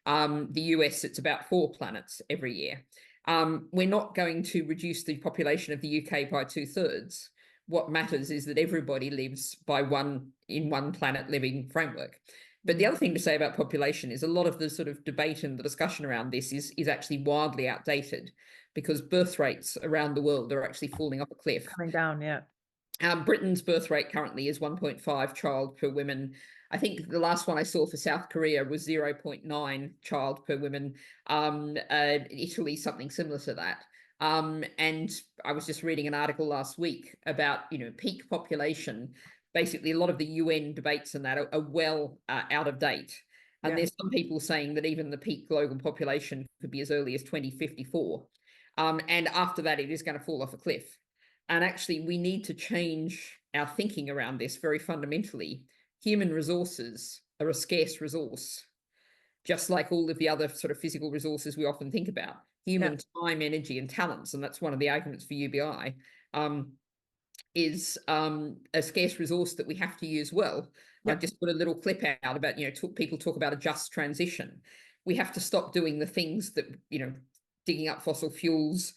The US, it's about 4 planets every year. We're not going to reduce the population of the UK by 2/3. What matters is that everybody lives in one planet living framework. But the other thing to say about population is a lot of the sort of debate and the discussion around this is actually wildly outdated, because birth rates around the world are actually falling off a cliff. Coming down, yeah. Britain's birth rate currently is 1.5 child per woman. I think the last one I saw for South Korea was 0.9 child per woman. Italy, something similar to that. And I was just reading an article last week about, peak population. Basically, a lot of the UN debates and that are well out of date. And there's some people saying that even the peak global population could be as early as 2054. And after that, it is going to fall off a cliff. And actually, we need to change our thinking around this very fundamentally. Human resources are a scarce resource, just like all of the other sort of physical resources we often think about. Human time, energy, and talents, and that's one of the arguments for UBI, is a scarce resource that we have to use well. I just put a little clip out about, people talk about a just transition. We have to stop doing the things that, digging up fossil fuels,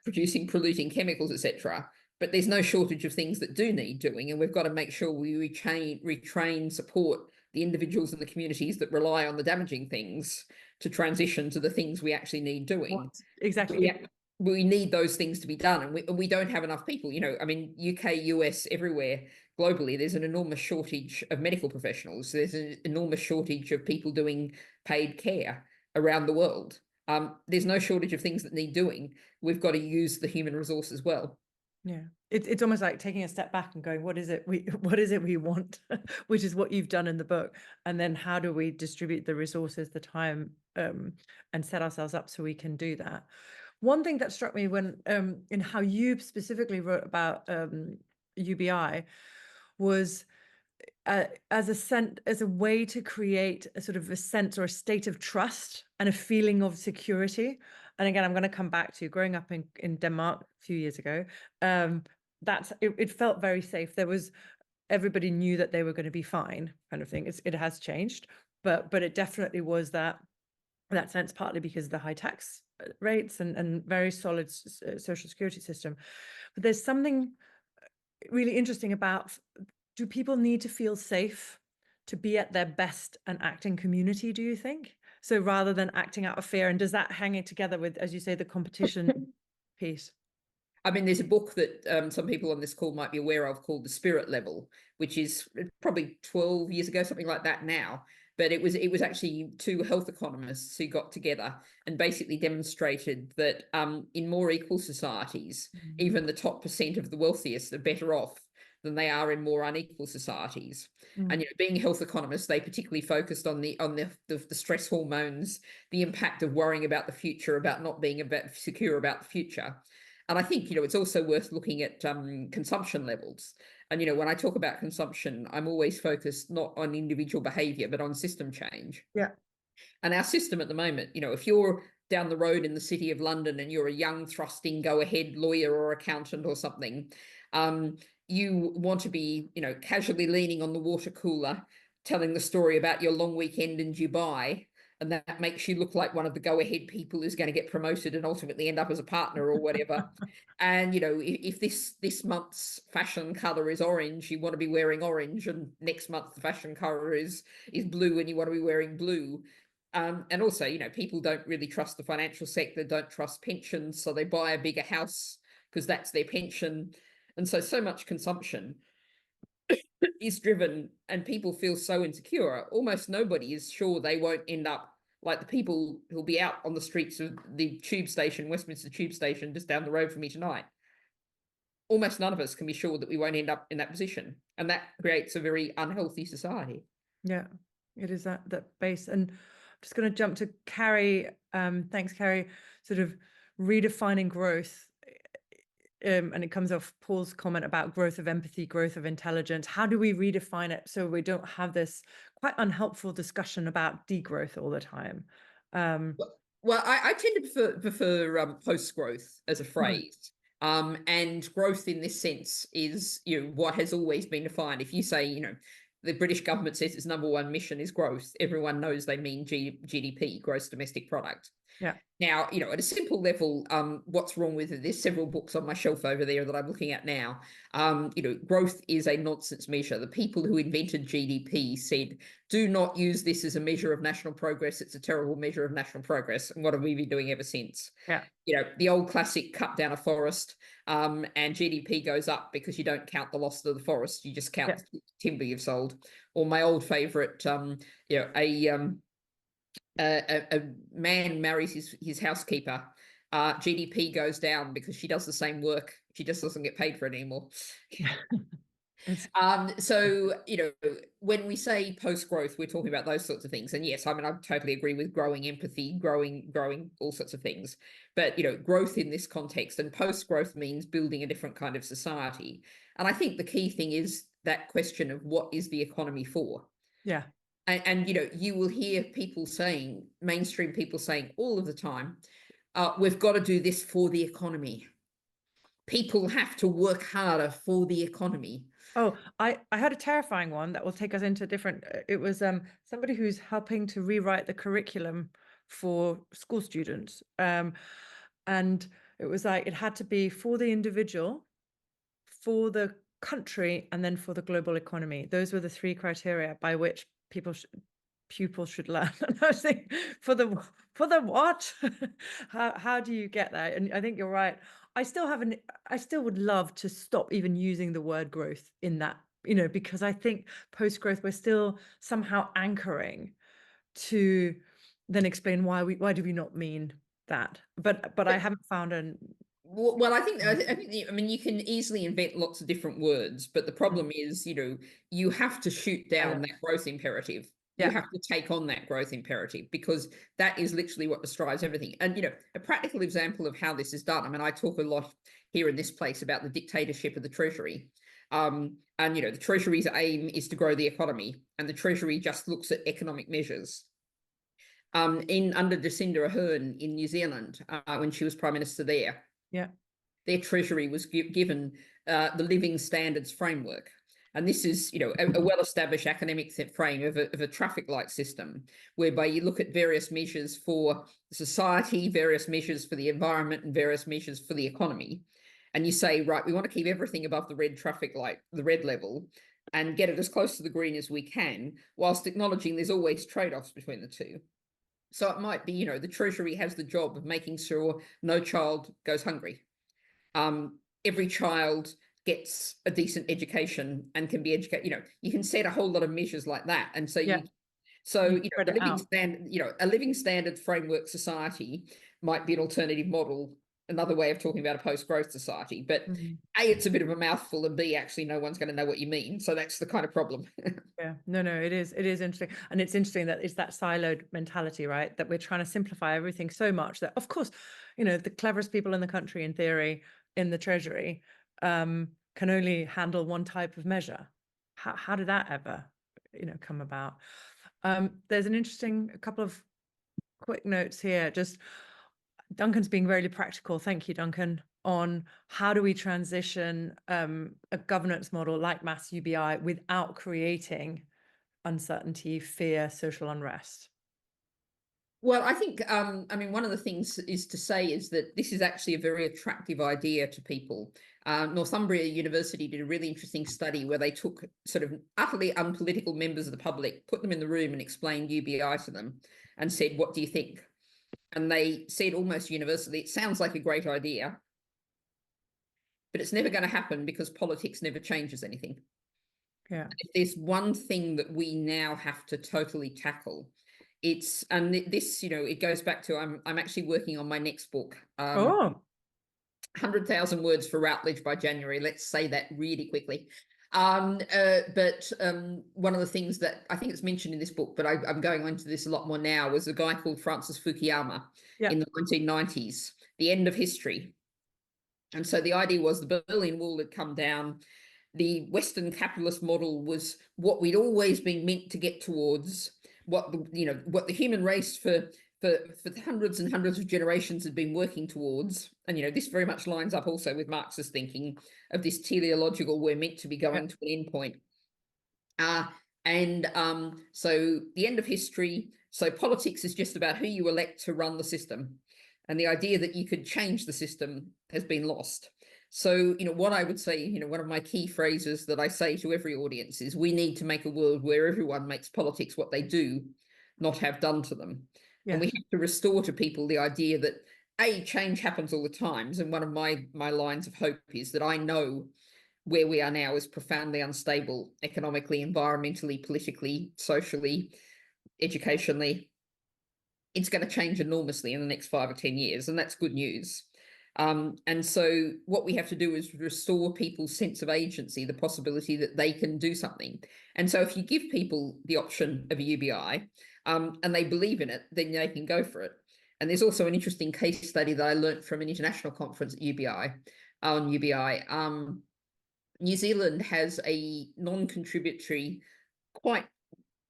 producing polluting chemicals, etc. But there's no shortage of things that do need doing, and we've got to make sure we retrain, support the individuals and the communities that rely on the damaging things to transition to the things we actually need doing. Exactly. We need those things to be done, and we don't have enough people. UK, US, everywhere globally, there's an enormous shortage of medical professionals. There's an enormous shortage of people doing paid care around the world. There's no shortage of things that need doing. We've got to use the human resource as well. Yeah, it's almost like taking a step back and going, what is it we want, which is what you've done in the book, and then how do we distribute the resources, the time, and set ourselves up so we can do that. One thing that struck me when in how you specifically wrote about UBI was as a way to create a sort of a sense or a state of trust and a feeling of security. And again, I'm going to come back to growing up in Denmark a few years ago. It felt very safe. Everybody knew that they were going to be fine, kind of thing. It has changed, but it definitely was that sense, partly because of the high tax rates and very solid social security system. But there's something really interesting about, do people need to feel safe to be at their best and act in community, do you think? So rather than acting out of fear, and does that hang it together with, as you say, the competition piece? I mean, there's a book that some people on this call might be aware of called The Spirit Level, which is probably 12 years ago, something like that now. But it was actually 2 health economists who got together and basically demonstrated that in more equal societies, even the top % of the wealthiest are better off than they are in more unequal societies. And being health economists, they particularly focused on the stress hormones, the impact of worrying about the future, about not being secure about the future. And I think, it's also worth looking at consumption levels. And, when I talk about consumption, I'm always focused not on individual behavior, but on system change. Yeah. And our system at the moment, if you're down the road in the city of London and you're a young, thrusting, go-ahead lawyer or accountant or something, you want to be, casually leaning on the water cooler, telling the story about your long weekend in Dubai, and that makes you look like one of the go-ahead people who's going to get promoted and ultimately end up as a partner or whatever. And, if this month's fashion color is orange, you want to be wearing orange, and next month the fashion color is blue and you want to be wearing blue. And also, people don't really trust the financial sector, don't trust pensions, so they buy a bigger house because that's their pension. And so much consumption is driven, and people feel so insecure. Almost nobody is sure they won't end up like the people who'll be out on the streets of the tube station, Westminster Tube Station, just down the road from me tonight. Almost none of us can be sure that we won't end up in that position. And that creates a very unhealthy society. Yeah, it is that base. And I'm just going to jump to Carrie. Thanks, Carrie. Sort of redefining growth. And it comes off Paul's comment about growth of empathy, growth of intelligence. How do we redefine it so we don't have this quite unhelpful discussion about degrowth all the time? Well, I tend to prefer post-growth as a phrase. And growth in this sense is, what has always been defined. If you say, the British government says its number one mission is growth, everyone knows they mean GDP, gross domestic product. Yeah. Now, at a simple level, what's wrong with it? There's several books on my shelf over there that I'm looking at now. Growth is a nonsense measure. The people who invented GDP said, do not use this as a measure of national progress. It's a terrible measure of national progress. And what have we been doing ever since? Yeah. The old classic cut down a forest, and GDP goes up because you don't count the loss of the forest. You just count the timber you've sold. Or my old favorite, a man marries his housekeeper, GDP goes down because she does the same work, she just doesn't get paid for it anymore. So when we say post-growth, we're talking about those sorts of things. And yes, I totally agree with growing empathy, growing all sorts of things. But growth in this context, and post-growth means building a different kind of society. And I think the key thing is that question of what is the economy for? Yeah. And you will hear people saying, mainstream people saying all of the time, we've got to do this for the economy. People have to work harder for the economy. Oh, I had a terrifying one that will take us into different. It was somebody who's helping to rewrite the curriculum for school students. And it was like it had to be for the individual, for the country, and then for the global economy. Those were the three criteria by which pupils should learn. And I was thinking, for the what? How do you get that? And I think you're right. I still would love to stop even using the word growth in that, because I think post-growth, we're still somehow anchoring to then explain why do we not mean that. But I haven't found an. Well, I think you can easily invent lots of different words, but the problem is, you have to shoot down that growth imperative. You have to take on that growth imperative, because that is literally what describes everything. And, a practical example of how this is done, I talk a lot here in this place about the dictatorship of the Treasury. And, the Treasury's aim is to grow the economy, and the Treasury just looks at economic measures. Under Jacinda Ardern in New Zealand, when she was Prime Minister there, their Treasury was given the living standards framework. And this is, a well-established academic frame of a traffic light system, whereby you look at various measures for society, various measures for the environment, and various measures for the economy. And you say, right, we want to keep everything above the red traffic light, the red level, and get it as close to the green as we can, whilst acknowledging there's always trade-offs between the two. So it might be, the Treasury has the job of making sure no child goes hungry. Every child gets a decent education and can be educated. You can set a whole lot of measures like that. And so a living standard framework society might be an alternative model, another way of talking about a post-growth society. But A, it's a bit of a mouthful, and B, actually no one's going to know what you mean. So that's the kind of problem. Yeah, no, it is interesting. And it's interesting that it's that siloed mentality, right? That we're trying to simplify everything so much that, of course, the cleverest people in the country, in theory, in the Treasury, can only handle one type of measure. How did that ever, come about? There's a couple of quick notes here. Just Duncan's being very practical. Thank you, Duncan. On how do we transition a governance model like mass UBI without creating uncertainty, fear, social unrest? Well, I think, I mean, one of the things is to say is that this is actually a very attractive idea to people. Northumbria University did a really interesting study where they took sort of utterly unpolitical members of the public, put them in the room and explained UBI to them and said, what do you think? And they said almost universally, it sounds like a great idea, but it's never going to happen because politics never changes anything. Yeah. If there's one thing that we now have to totally tackle, it's, and this, you know, it goes back to, I'm actually working on my next book, Oh, 100,000 words for Routledge by January. Let's say that really quickly. But one of the things that I think it's mentioned in this book, but I'm going into this a lot more now, was a guy called Francis Fukuyama yeah. in the 1990s, the end of history. And so the idea was the Berlin Wall had come down. The Western capitalist model was what we'd always been meant to get towards, what the, you know, what the human race for hundreds and hundreds of generations had been working towards. And, you know, this very much lines up also with Marxist thinking of this teleological, we're meant to be going to an end point. So the end of history. So politics is just about who you elect to run the system. And the idea that you could change the system has been lost. So, you know, what I would say, you know, one of my key phrases that I say to every audience is we need to make a world where everyone makes politics what they do, not have done to them. Yes. And we have to restore to people the idea that change happens all the time. And one of my lines of hope is that I know where we are now is profoundly unstable economically, environmentally, politically, socially, educationally. It's going to change enormously in the next 5 or 10 years, and that's good news. And so what we have to do is restore people's sense of agency, the possibility that they can do something. And so if you give people the option of a UBI and they believe in it, then they can go for it. And there's also an interesting case study that I learned from an international conference at UBI on UBI. New Zealand has a non-contributory, quite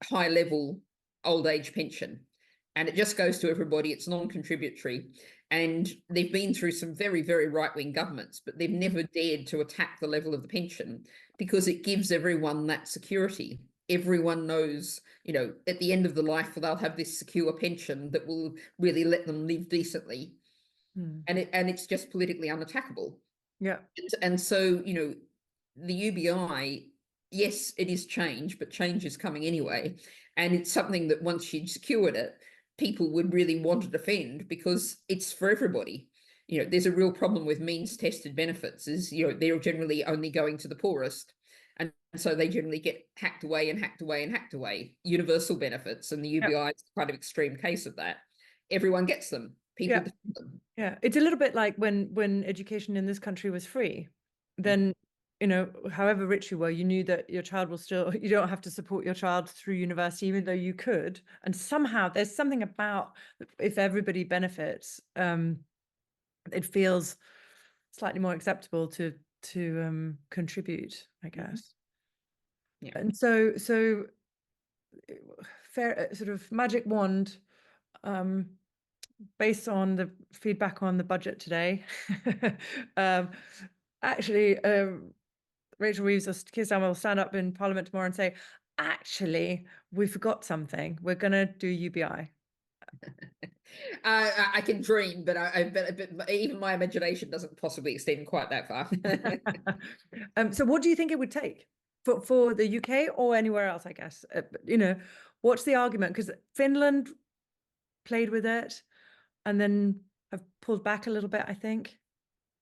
high level old age pension. And it just goes to everybody. It's non-contributory. And they've been through some very, very right-wing governments, but they've never dared to attack the level of the pension because it gives everyone that security. Everyone knows, you know, at the end of the life, they'll have this secure pension that will really let them live decently. And it's just politically unattackable. Yeah. And so, you know, the UBI, yes, it is change, but change is coming anyway. And it's something that once you'd secured it, people would really want to defend because it's for everybody. You know, there's a real problem with means tested benefits is, you know, they're generally only going to the poorest. And so they generally get hacked away and hacked away and hacked away. Universal benefits, and the UBI is kind of extreme case of that. Everyone gets them. People defend them. Yeah. It's a little bit like when education in this country was free, then you know, however rich you were, you knew that your child will still, you don't have to support your child through university, even though you could. And somehow there's something about if everybody benefits, it feels slightly more acceptable to contribute, I guess. Yeah. And so fair sort of magic wand, based on the feedback on the budget today. Actually, Rachel Reeves or Keir Starmer will stand up in Parliament tomorrow and say, actually, we forgot something. We're going to do UBI. I can dream, but but even my imagination doesn't possibly extend quite that far. So what do you think it would take for the UK or anywhere else, I guess? You know, what's the argument? Because Finland played with it and then have pulled back a little bit, I think.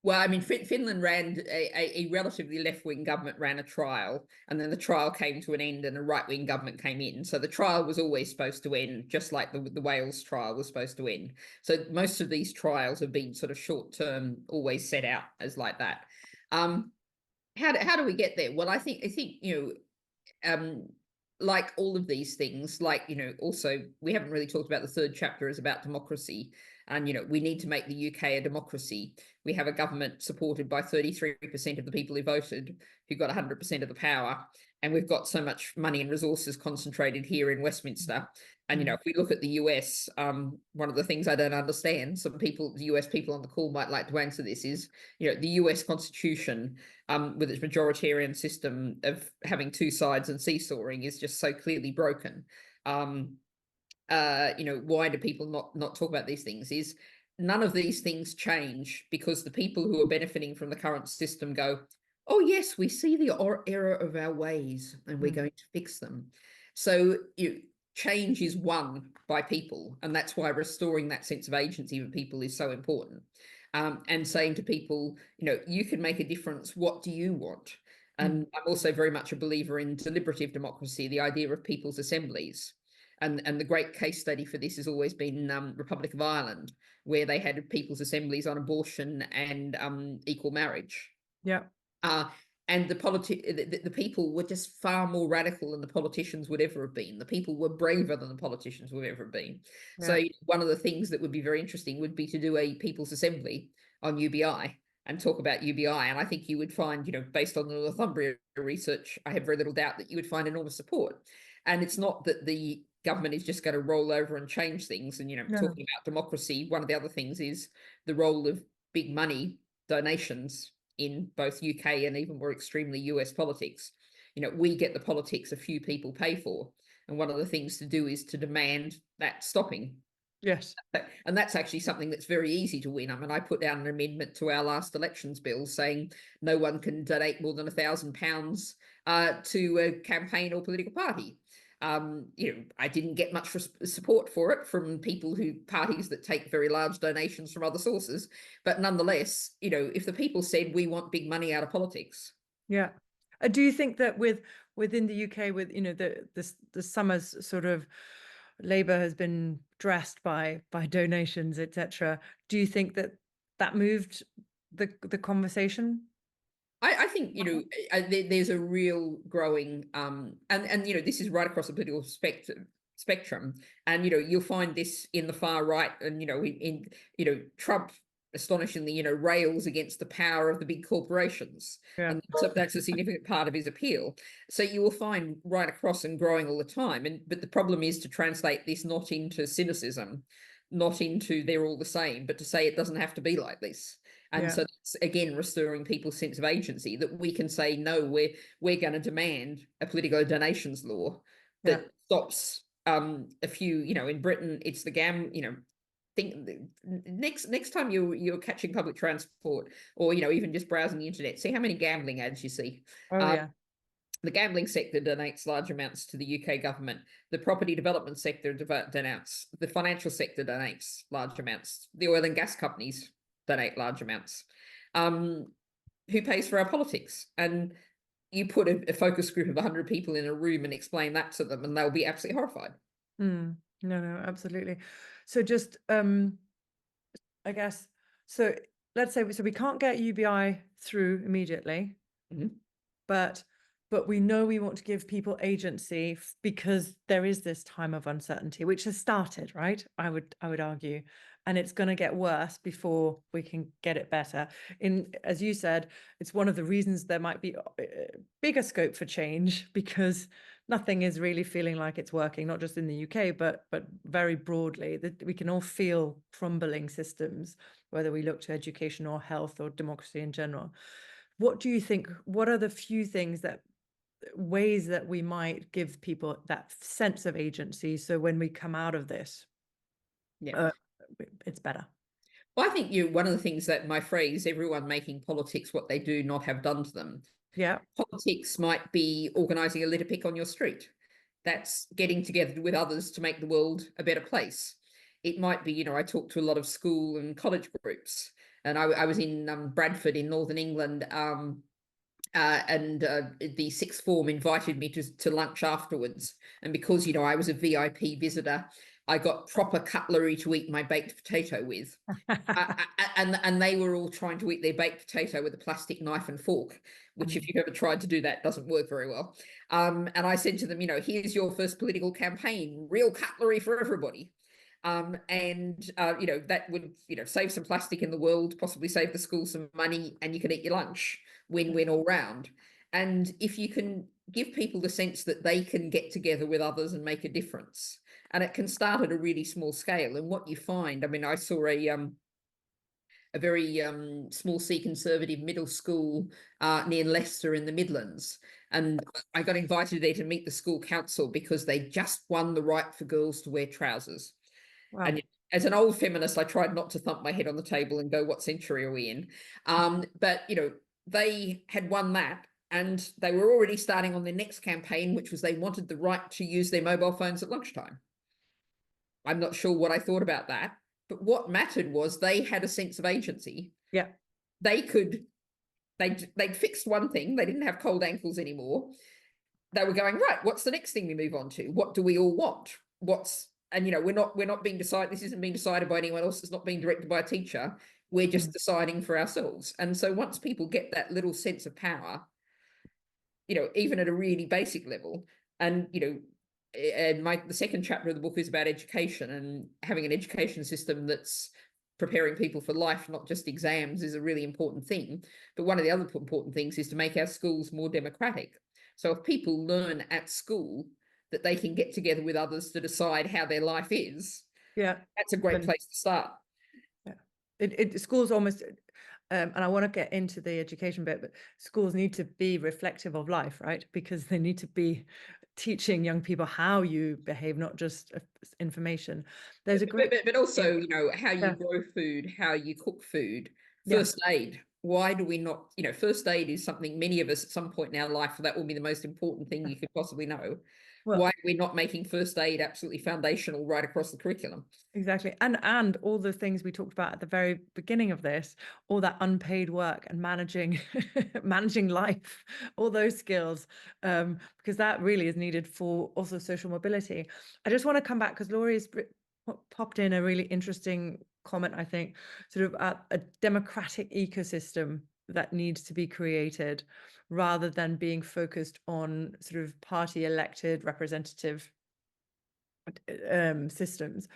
Well, I mean, Finland ran a relatively left-wing government ran a trial, and then the trial came to an end and a right-wing government came in. So the trial was always supposed to end, just like the Wales trial was supposed to end. So most of these trials have been sort of short-term, always set out as like that. How do we get there? Well, I think you know, like all of these things, like, you know, also we haven't really talked about the third chapter is about democracy. And, you know, we need to make the UK a democracy. We have a government supported by 33% of the people who voted, who got 100% of the power. And we've got so much money and resources concentrated here in Westminster. And, you know, if we look at the US, one of the things I don't understand, some people, the US people on the call might like to answer this is, you know, the US Constitution, with its majoritarian system of having two sides and seesawing is just so clearly broken. why do people not talk about these things, is none of these things change because the people who are benefiting from the current system go, oh yes, we see the error of our ways and we're going to fix them. So change is won by people, and that's why restoring that sense of agency for people is so important. And saying to people, you can make a difference. What do you want? And I'm also very much a believer in deliberative democracy, the idea of people's assemblies. And the great case study for this has always been Republic of Ireland, where they had people's assemblies on abortion and equal marriage. Yeah. And the people were just far more radical than the politicians would ever have been. The people were braver than the politicians would ever have been. Yeah. So one of the things that would be very interesting would be to do a people's assembly on UBI and talk about UBI. And I think you would find, based on the Northumbria research, I have very little doubt that you would find enormous support. And it's not that the government is just going to roll over and change things. And, talking about democracy, one of the other things is the role of big money donations in both UK and even more extremely US politics. We get the politics a few people pay for. And one of the things to do is to demand that stopping. Yes. And that's actually something that's very easy to win. I mean, I put down an amendment to our last elections bill saying no one can donate more than £1,000 to a campaign or political party. I didn't get much support for it from parties that take very large donations from other sources, but nonetheless, if the people said we want big money out of politics. Yeah. Do you think that within the UK, with the summer's sort of Labour has been dressed by donations, etc. Do you think that moved the conversation? I think there's a real growing and this is right across the political spectrum, and you'll find this in the far right, and in Trump astonishingly rails against the power of the big corporations, and that's a significant part of his appeal. So you will find right across and growing all the time, but the problem is to translate this not into cynicism, not into they're all the same, but to say it doesn't have to be like this. And so that's, again, restoring people's sense of agency, that we can say, no, we're going to demand a political donations law that stops a few, in Britain, it's the think next time you're catching public transport, or, even just browsing the internet, see how many gambling ads you see. The gambling sector donates large amounts to the UK government. The property development sector donates. The financial sector donates large amounts. The oil and gas companies donate large amounts. Who pays for our politics? And you put a focus group of 100 people in a room and explain that to them, and they'll be absolutely horrified. No, absolutely. So just, I guess, so let's say, we can't get UBI through immediately, but we know we want to give people agency because there is this time of uncertainty, which has started, right? I would argue, and it's going to get worse before we can get it better. As you said, it's one of the reasons there might be bigger scope for change, because nothing is really feeling like it's working, not just in the UK, but very broadly, that we can all feel crumbling systems, whether we look to education or health or democracy in general. What do you think? What are the few ways that we might give people that sense of agency, so when we come out of this, it's better? Well, I think one of the things that my phrase, everyone making politics what they do not have done to them. Politics might be organising a litter pick on your street. That's getting together with others to make the world a better place. It might be, I talk to a lot of school and college groups, and I was in Bradford in Northern England, and the sixth form invited me to lunch afterwards. And because, I was a VIP visitor, I got proper cutlery to eat my baked potato with. And they were all trying to eat their baked potato with a plastic knife and fork, which if you've ever tried to do that, doesn't work very well. And I said to them, here's your first political campaign, real cutlery for everybody. That would, save some plastic in the world, possibly save the school some money, and you can eat your lunch, win-win all round. And if you can give people the sense that they can get together with others and make a difference, and it can start at a really small scale. And what you find, I saw a very small C conservative middle school near Leicester in the Midlands, And I got invited there to meet the school council because they just won the right for girls to wear trousers. Wow. And as an old feminist, I tried not to thump my head on the table and go, what century are we in? But, you know, they had won that, and they were already starting on their next campaign, which was they wanted the right to use their mobile phones at lunchtime. I'm not sure what I thought about that, but what mattered was they had a sense of agency. Yeah. They could, they'd fixed one thing. They didn't have cold ankles anymore. They were going, right, what's the next thing we move on to? What do we all want? And you know, we're not being decided, this isn't being decided by anyone else, it's not being directed by a teacher. We're just deciding for ourselves. And so once people get that little sense of power, you know, even at a really basic level, and you know, and the second chapter of the book is about education, and having an education system that's preparing people for life, not just exams, is a really important thing. But one of the other important things is to make our schools more democratic. So if people learn at school that they can get together with others to decide how their life is, Yeah, that's a great place to start. Yeah, schools almost, and I want to get into the education bit, but schools need to be reflective of life, right? Because they need to be teaching young people how you behave, not just information. There's a great, but also, you know, how you yeah, grow food, how you cook food, yeah, first aid. Why do we not, you know, first aid is something many of us at some point in our life, that will be the most important thing you could possibly know. well, Why are we not making first aid absolutely foundational right across the curriculum? exactly. And all the things we talked about at the very beginning of this, all that unpaid work and managing managing life, all those skills, because that really is needed for also social mobility. I just want to come back because Laurie's popped in a really interesting comment, I think, sort of a democratic ecosystem that needs to be created rather than being focused on sort of party elected representative systems,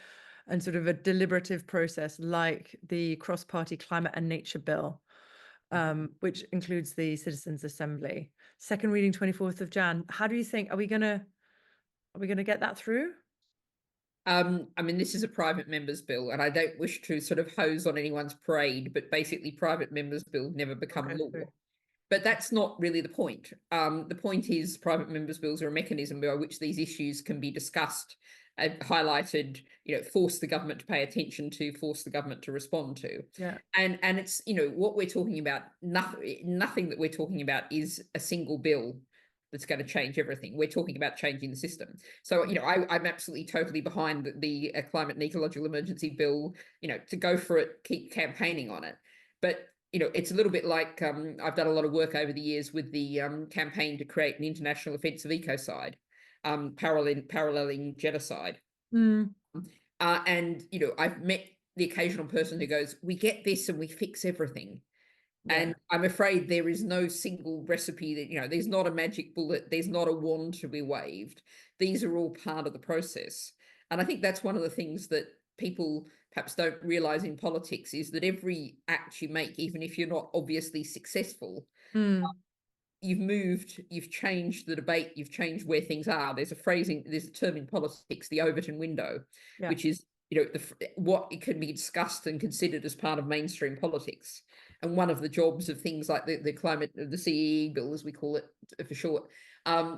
and sort of a deliberative process like the cross-party climate and nature bill, which includes the Citizens Assembly. Second reading 24th of Jan. How do you think, are we gonna get that through? I mean, this is a private members bill, and I don't wish to sort of hose on anyone's parade, but basically private members bills never become Okay, law. through. But that's not really the point. The point is private members bills are a mechanism by which these issues can be discussed, highlighted, you know, force the government to pay attention to, force the government to respond to. Yeah. And it's, you know, what we're talking about, nothing that we're talking about is a single bill that's going to change everything. We're talking about changing the system. So, you know, I'm absolutely totally behind the climate and ecological emergency bill, you know, to go for it, keep campaigning on it. But you know, it's a little bit like I've done a lot of work over the years with the campaign to create an international offensive ecocide, paralleling genocide. Mm. And, you know, I've met the occasional person who goes, we get this and we fix everything. Yeah. And I'm afraid there is no single recipe that, you know, there's not a magic bullet, there's not a wand to be waved. These are all part of the process. And I think that's one of the things that people perhaps don't realize in politics, is that every act you make, even if you're not obviously successful, you've changed the debate, you've changed where things are. There's a term in politics, the Overton window, Yeah. which is, you know, what it can be discussed and considered as part of mainstream politics. And one of the jobs of things like the climate, the CEE bill, as we call it for short,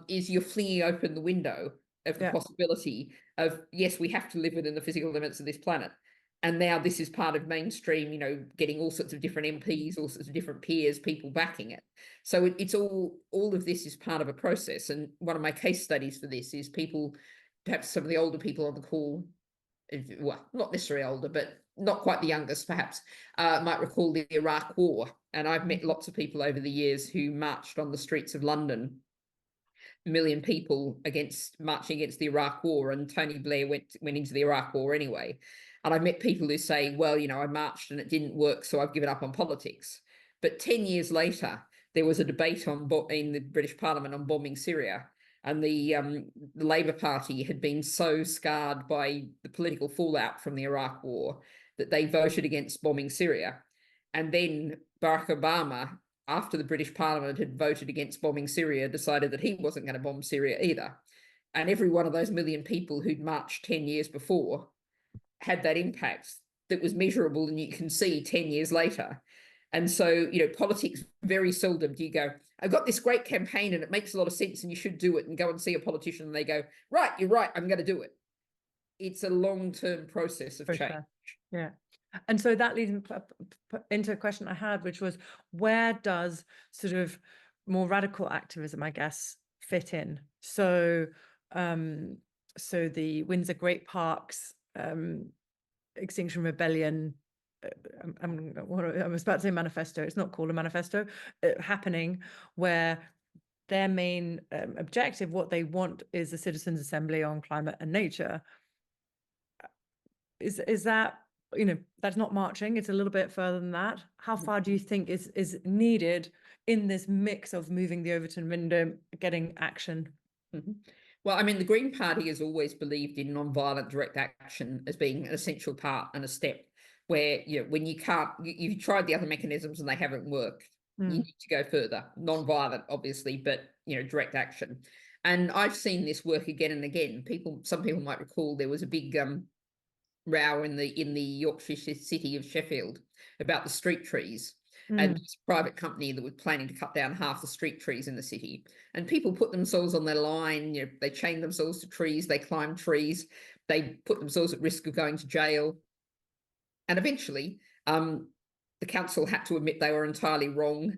is you're flinging open the window of the Yeah. possibility of, yes, we have to live within the physical limits of this planet. And now this is part of mainstream, you know, getting all sorts of different MPs, all sorts of different peers, people backing it. So it's all of this is part of a process. And one of my case studies for this is people, perhaps some of the older people on the call, well, not necessarily older, but not quite the youngest, perhaps, might recall the Iraq War. And I've met lots of people over the years who marched on the streets of London, a million people marching against the Iraq War, and Tony Blair went into the Iraq War anyway. And I've met people who say, well, you know, I marched and it didn't work, so I've given up on politics. But 10 years later, there was a debate in the British Parliament on bombing Syria. And the Labour Party had been so scarred by the political fallout from the Iraq War that they voted against bombing Syria. And then Barack Obama, after the British Parliament had voted against bombing Syria, decided that he wasn't going to bomb Syria either. And every one of those million people who'd marched 10 years before had that impact that was measurable, and you can see 10 years later. And so, politics, very seldom do you go, I've got this great campaign and it makes a lot of sense and you should do it, and go and see a politician and they go, right, you're right, I'm going to do it. It's a long-term process of change. Yeah. And so that leads into a question I had, which was, where does sort of more radical activism, I guess, fit in? So, so the Windsor Great Parks, Extinction Rebellion, I'm about to say manifesto. It's not called a manifesto, happening, where their main objective, what they want, is a citizens' assembly on climate and nature. Is that, that's not marching, it's a little bit further than that. How far do you think is needed in this mix of moving the Overton window, getting action? Well, I mean, the Green Party has always believed in non-violent direct action as being an essential part and a step where, when you can't, you've tried the other mechanisms and they haven't worked, you need to go further. Non-violent, obviously, but, direct action. And I've seen this work again and again. Some people might recall there was a big row in the Yorkshire city of Sheffield about the street trees. And this private company that was planning to cut down half the street trees in the city. And people put themselves on their line, they chained themselves to trees, they climbed trees, they put themselves at risk of going to jail. And eventually, the council had to admit they were entirely wrong.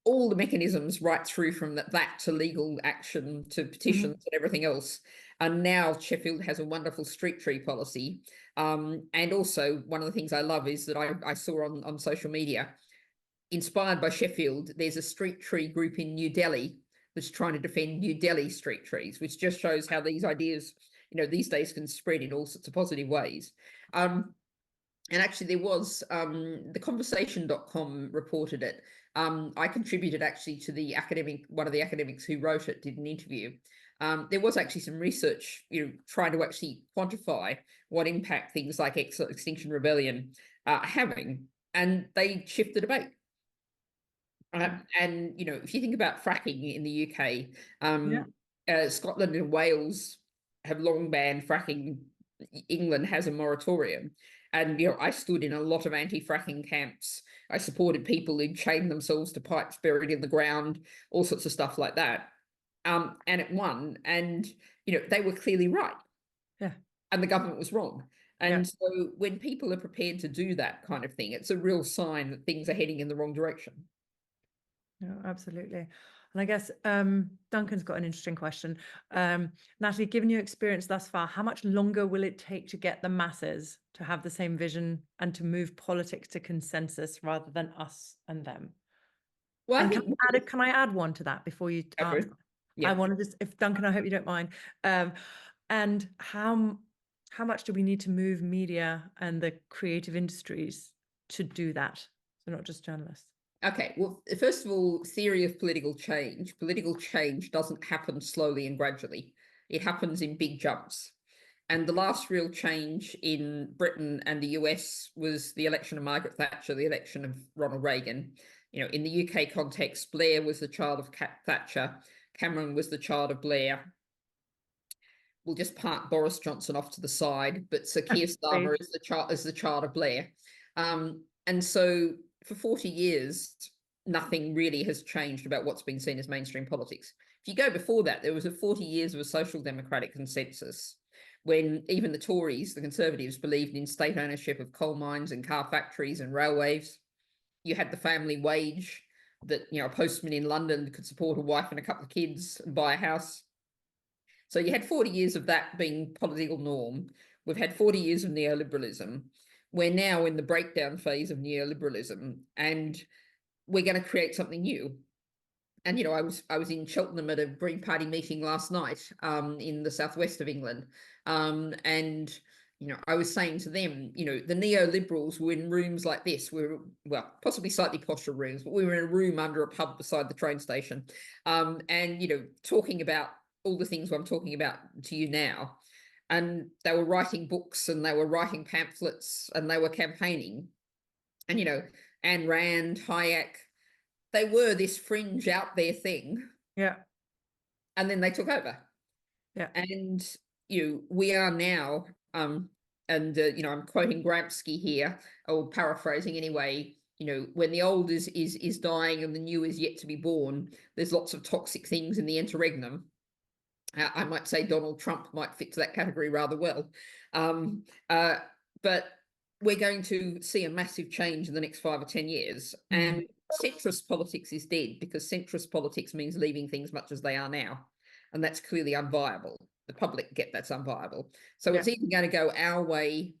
All the mechanisms right through from that to legal action to petitions and everything else. And now Sheffield has a wonderful street tree policy. And also, one of the things I love is that I saw on social media, inspired by Sheffield, there's a street tree group in New Delhi that's trying to defend New Delhi street trees, which just shows how these ideas, these days can spread in all sorts of positive ways. And actually there was, the conversation.com reported it. I contributed actually to one of the academics who wrote it, did an interview. There was actually some research, trying to actually quantify what impact things like Extinction Rebellion are having, and they shift the debate. And, if you think about fracking in the UK, Scotland and Wales have long banned fracking. England has a moratorium. And, I stood in a lot of anti-fracking camps. I supported people who chained themselves to pipes buried in the ground, all sorts of stuff like that. And it won. And, they were clearly right. Yeah. And the government was wrong. And so when people are prepared to do that kind of thing, it's a real sign that things are heading in the wrong direction. No, absolutely. And I guess Duncan's got an interesting question. Natalie, given your experience thus far, how much longer will it take to get the masses to have the same vision and to move politics to consensus rather than us and them? Well, and can I add one to that before you answer? Yeah. I want to just, if Duncan, I hope you don't mind. And how much do we need to move media and the creative industries to do that? So not just journalists. Okay, well, first of all, theory of political change. Political change doesn't happen slowly and gradually. It happens in big jumps. And the last real change in Britain and the US was the election of Margaret Thatcher, the election of Ronald Reagan. In the UK context, Blair was the child of Thatcher. Cameron was the child of Blair. We'll just park Boris Johnson off to the side, but Sir Keir Starmer is the child of Blair. And so for 40 years, nothing really has changed about what's been seen as mainstream politics. If you go before that, there was 40 years of a social democratic consensus when even the Tories, the Conservatives, believed in state ownership of coal mines and car factories and railways. You had the family wage that, a postman in London could support a wife and a couple of kids and buy a house. So you had 40 years of that being political norm. We've had 40 years of neoliberalism. We're now in the breakdown phase of neoliberalism, and we're going to create something new. And, I was in Cheltenham at a Green Party meeting last night in the southwest of England. And, I was saying to them, the neoliberals were in rooms like this. We were, well, possibly slightly posher rooms, but we were in a room under a pub beside the train station. And, talking about all the things I'm talking about to you now. And they were writing books and they were writing pamphlets and they were campaigning. And, Ayn Rand, Hayek, they were this fringe out there thing. Yeah. And then they took over. Yeah. And, we are now, I'm quoting Gramsci here, or paraphrasing anyway, You know, when the old is dying and the new is yet to be born, there's lots of toxic things in the interregnum. I might say Donald Trump might fit to that category rather well. But we're going to see a massive change in the next 5 or 10 years. And centrist politics is dead, because centrist politics means leaving things much as they are now. And that's clearly unviable. The public get that's unviable. So it's either going to go our way,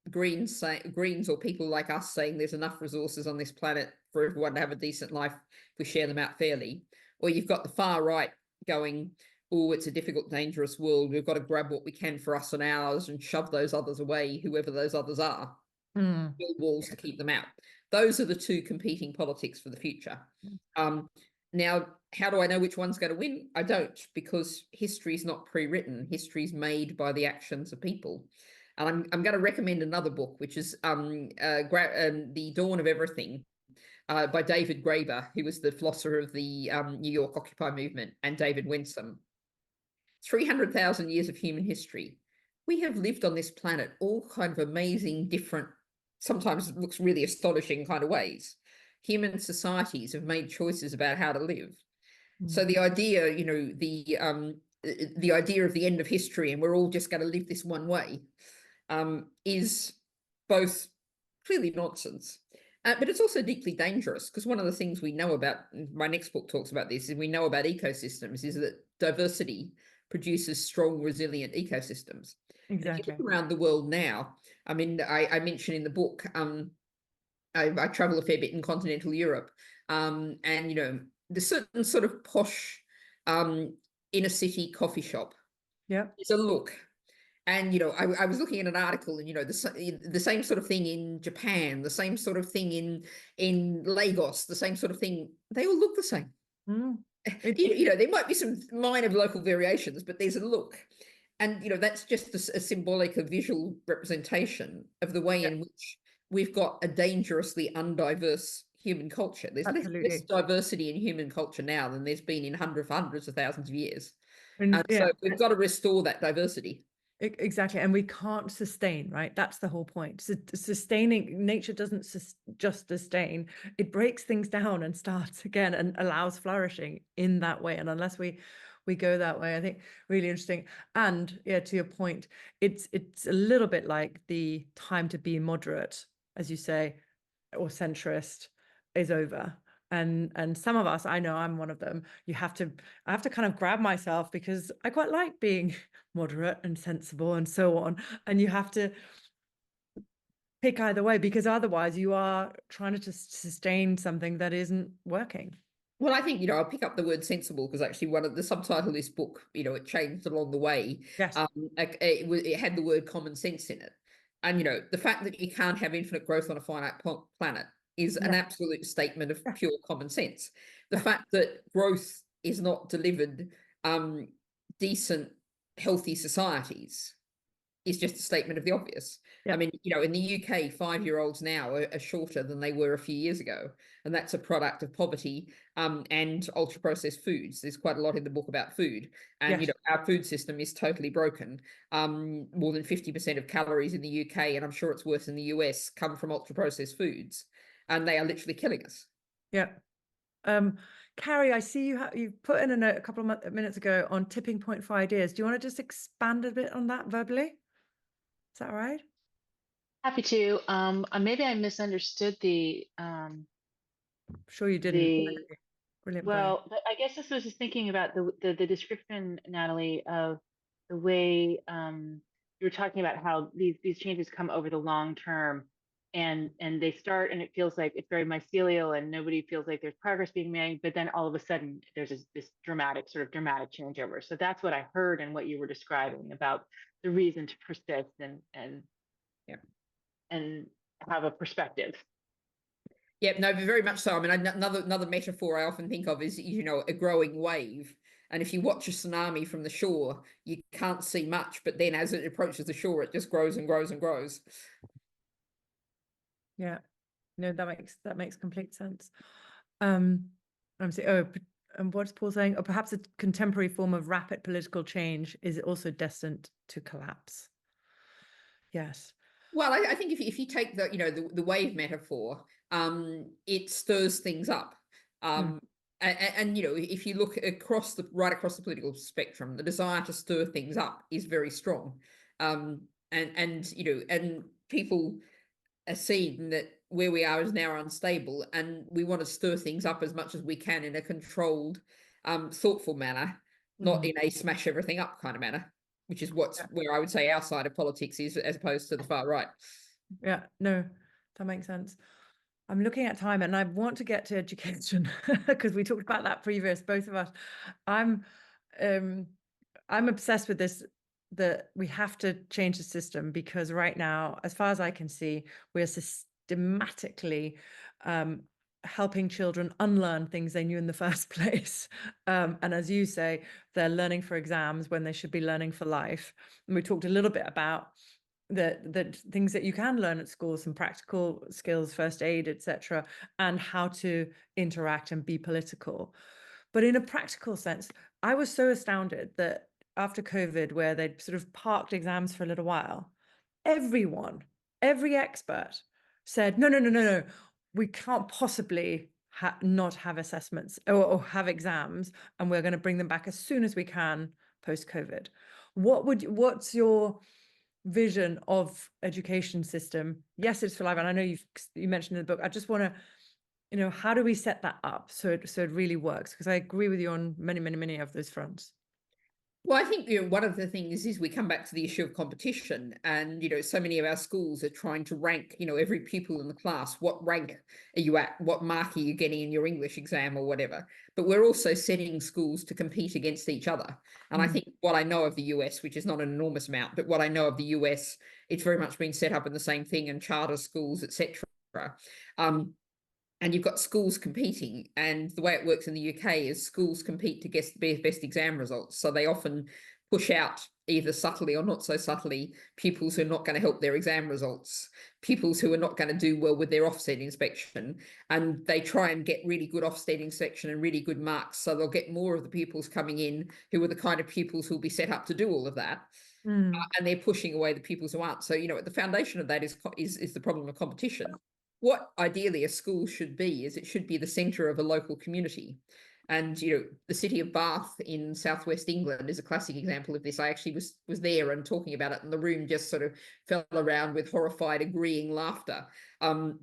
Greens or people like us saying there's enough resources on this planet for everyone to have a decent life if we share them out fairly, or you've got the far right going, oh, it's a difficult, dangerous world. We've got to grab what we can for us and ours and shove those others away, whoever those others are, build walls to keep them out. Those are the two competing politics for the future. Now, how do I know which one's going to win? I don't, because history is not pre-written. History is made by the actions of people. And I'm going to recommend another book, which is The Dawn of Everything, by David Graeber, who was the philosopher of the New York Occupy movement, and David Winsome. 300,000 years of human history. We have lived on this planet all kind of amazing, different, sometimes it looks really astonishing kind of ways. Human societies have made choices about how to live. So the idea, you know, the idea of the end of history and we're all just going to live this one way, is both clearly nonsense, but it's also deeply dangerous, because one of the things we know about, my next book talks about this, and we know about ecosystems, is that diversity produces strong, resilient ecosystems. Exactly. If you look around the world now, I mean, I mentioned in the book, I travel a fair bit in continental Europe, and, you know, there's certain sort of posh inner city coffee shop. Yeah. It's a look. And, you know, I was looking at an article, and, you know, the same sort of thing in Japan, the same sort of thing in Lagos, the same sort of thing. They all look the same. You know, there might be some minor local variations, but there's a look. And, you know, that's just a symbolic, a visual representation of the way in which we've got a dangerously undiverse human culture. There's less diversity in human culture now than there's been in hundreds of thousands of years. And so we've got to restore that diversity. Exactly. And we can't sustain, right? That's the whole point. Sustaining, nature doesn't just sustain, it breaks things down and starts again and allows flourishing in that way. And unless we go that way, I think really interesting. And yeah, to your point, it's a little bit like the time to be moderate, as you say, or centrist is over. And some of us, I know I'm one of them, I have to kind of grab myself, because I quite like being moderate and sensible and so on. And you have to pick either way, because otherwise you are trying to sustain something that isn't working. Well, I think, you know, I'll pick up the word sensible, because actually one of the subtitle of this book, you know, it changed along the way. Yes. It had the word common sense in it. And, you know, the fact that you can't have infinite growth on a finite planet is an absolute statement of pure common sense. The fact that growth is not delivered decent, healthy societies is just a statement of the obvious. I mean, you know, in the UK, 5-year-olds now are shorter than they were a few years ago. And that's a product of poverty and ultra-processed foods. There's quite a lot in the book about food. And, you know, our food system is totally broken. More than 50% of calories in the UK, and I'm sure it's worse in the US, come from ultra-processed foods. And they are literally killing us. Yeah. Carrie, I see you put in a note a couple of minutes ago on tipping point for ideas. Do you want to just expand a bit on that verbally? Is that all right? Happy to. Maybe I misunderstood the Sure you didn't. Brilliant. Well, but I guess this was just thinking about the description, Natalie, of the way you were talking about how these changes come over the long term, and they start and it feels like it's very mycelial and nobody feels like there's progress being made, but then all of a sudden there's this dramatic changeover. So that's what I heard and what you were describing about the reason to persist and have a perspective. Yeah, no, very much so. I mean, another metaphor I often think of is, you know, a growing wave. And if you watch a tsunami from the shore, you can't see much, but then as it approaches the shore, it just grows and grows and grows. Yeah, no, that makes complete sense. I'm saying, and what's Paul saying? Or perhaps a contemporary form of rapid political change is also destined to collapse. Yes. Well, I think if you take the, the wave metaphor, it stirs things up. Mm. And if you look right across the political spectrum, the desire to stir things up is very strong. And people are seeing that where we are is now unstable, and we want to stir things up as much as we can in a controlled, thoughtful manner, not in a smash everything up kind of manner, which is where I would say our side of politics is, as opposed to the far right. Yeah, no, that makes sense. I'm looking at time and I want to get to education because we talked about that previous, both of us. I'm obsessed with this, that we have to change the system, because right now, as far as I can see, we're systematically helping children unlearn things they knew in the first place. And as you say, they're learning for exams when they should be learning for life. And we talked a little bit about the things that you can learn at school, some practical skills, first aid, etc., and how to interact and be political. But in a practical sense, I was so astounded that after COVID, where they'd sort of parked exams for a little while, every expert said, no, we can't possibly not have assessments or have exams, and we're going to bring them back as soon as we can post-COVID. What's your vision of education system? Yes, it's for life, and I know you mentioned in the book. I just want to, how do we set that up so it really works? Because I agree with you on many of those fronts. Well, I think one of the things is we come back to the issue of competition, and so many of our schools are trying to rank every pupil in the class. What rank are you at? What mark are you getting in your English exam or whatever? But we're also setting schools to compete against each other. And I think what I know of the US, which is not an enormous amount, but what I know of the US, it's very much been set up in the same thing, and charter schools, etc. And you've got schools competing, and the way it works in the UK is schools compete to get the best exam results. So they often push out, either subtly or not so subtly, pupils who are not going to help their exam results, pupils who are not going to do well with their Ofsted inspection, and they try and get really good Ofsted inspection and really good marks. So they'll get more of the pupils coming in who are the kind of pupils who will be set up to do all of that. And they're pushing away the pupils who aren't. So, at the foundation of that is the problem of competition. What ideally a school should be is it should be the centre of a local community. And, the city of Bath in southwest England is a classic example of this. I actually was there and talking about it, and the room just sort of fell around with horrified, agreeing laughter,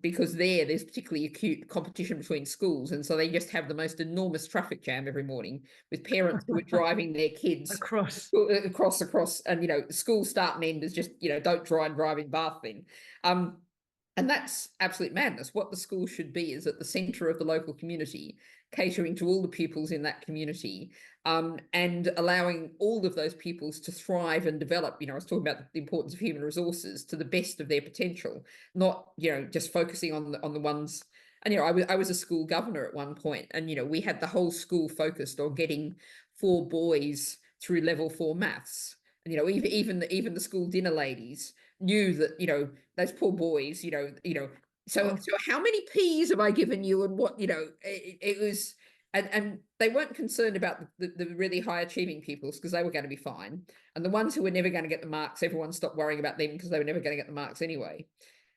because there's particularly acute competition between schools. And so they just have the most enormous traffic jam every morning, with parents who are driving their kids across, and, school start and end is just, don't try and drive in Bath then. And that's absolute madness. What the school should be is at the centre of the local community, catering to all the pupils in that community, and allowing all of those pupils to thrive and develop. I was talking about the importance of human resources to the best of their potential, not, just focusing on the ones. And, I was a school governor at one point, and, we had the whole school focused on getting 4 boys through level 4 maths. And, even the school dinner ladies knew that, those poor boys, so how many P's have I given you, and what, it was, and they weren't concerned about the really high achieving pupils, because they were going to be fine. And the ones who were never going to get the marks, everyone stopped worrying about them because they were never going to get the marks anyway.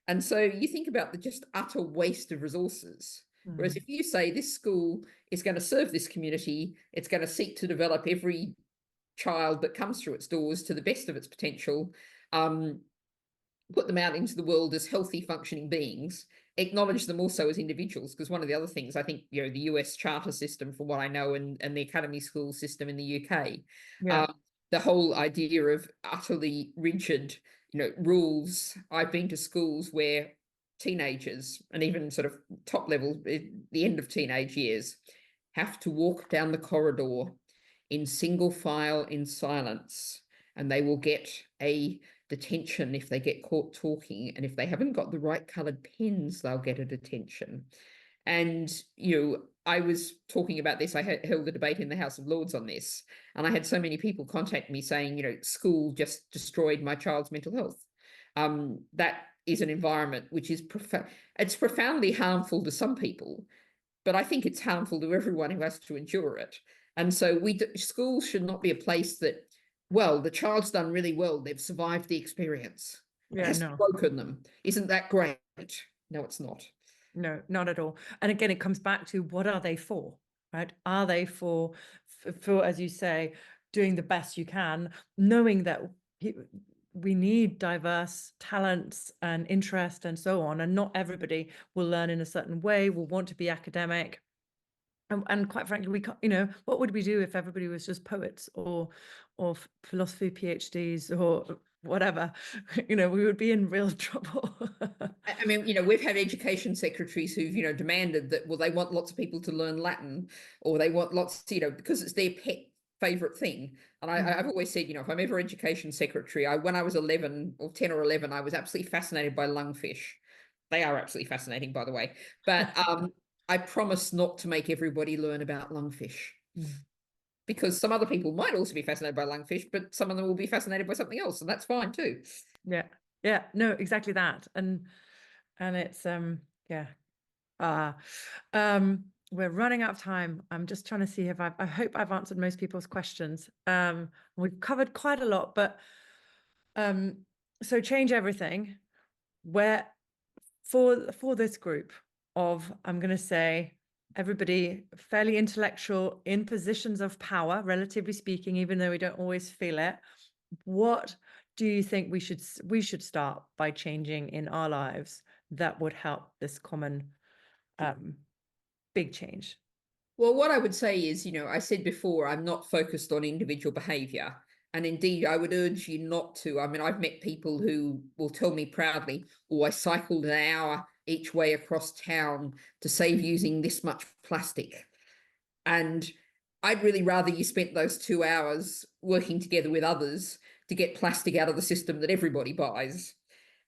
And so you think about the just utter waste of resources. Whereas if you say this school is going to serve this community, it's going to seek to develop every child that comes through its doors to the best of its potential, put them out into the world as healthy, functioning beings, acknowledge them also as individuals. Because one of the other things, I think, the US charter system, from what I know, and the academy school system in the UK, the whole idea of utterly rigid, rules. I've been to schools where teenagers, and even sort of top level, the end of teenage years, have to walk down the corridor in single file in silence, and they will get a detention if they get caught talking, and if they haven't got the right coloured pens, they'll get a detention. And I was talking about this. I held a debate in the House of Lords on this, and I had so many people contact me saying, school just destroyed my child's mental health. That is an environment which is it's profoundly harmful to some people, but I think it's harmful to everyone who has to endure it. And so schools should not be a place that, well, the child's done really well, they've survived the experience. It has no, broken them. Isn't that great? No, it's not. no, not at all. And again, it comes back to what are they for, right? Are they for, as you say, doing the best you can, knowing that we need diverse talents and interest and so on, and not everybody will learn in a certain way, will want to be academic. And quite frankly, we can't, what would we do if everybody was just poets or philosophy PhDs or whatever? We would be in real trouble. I mean, we've had education secretaries who've, demanded that, well, they want lots of people to learn Latin, or they want lots, because it's their pet favorite thing. And I've always said, if I'm ever education secretary, when I was 11 or 10 or 11, I was absolutely fascinated by lungfish. They are absolutely fascinating, by the way. But I promise not to make everybody learn about lungfish. Because some other people might also be fascinated by lungfish, but some of them will be fascinated by something else, and that's fine too. Yeah, no, exactly that. And it's we're running out of time. I'm just trying to see if I hope I've answered most people's questions. We've covered quite a lot, but so change everything. Where for this group of, I'm going to say, everybody fairly intellectual in positions of power, relatively speaking, even though we don't always feel it, what do you think we should start by changing in our lives that would help this common big change? Well, what I would say is, I said before, I'm not focused on individual behavior. And indeed, I would urge you not to. I mean, I've met people who will tell me proudly, oh, I cycled an hour each way across town to save using this much plastic. And I'd really rather you spent those 2 hours working together with others to get plastic out of the system that everybody buys.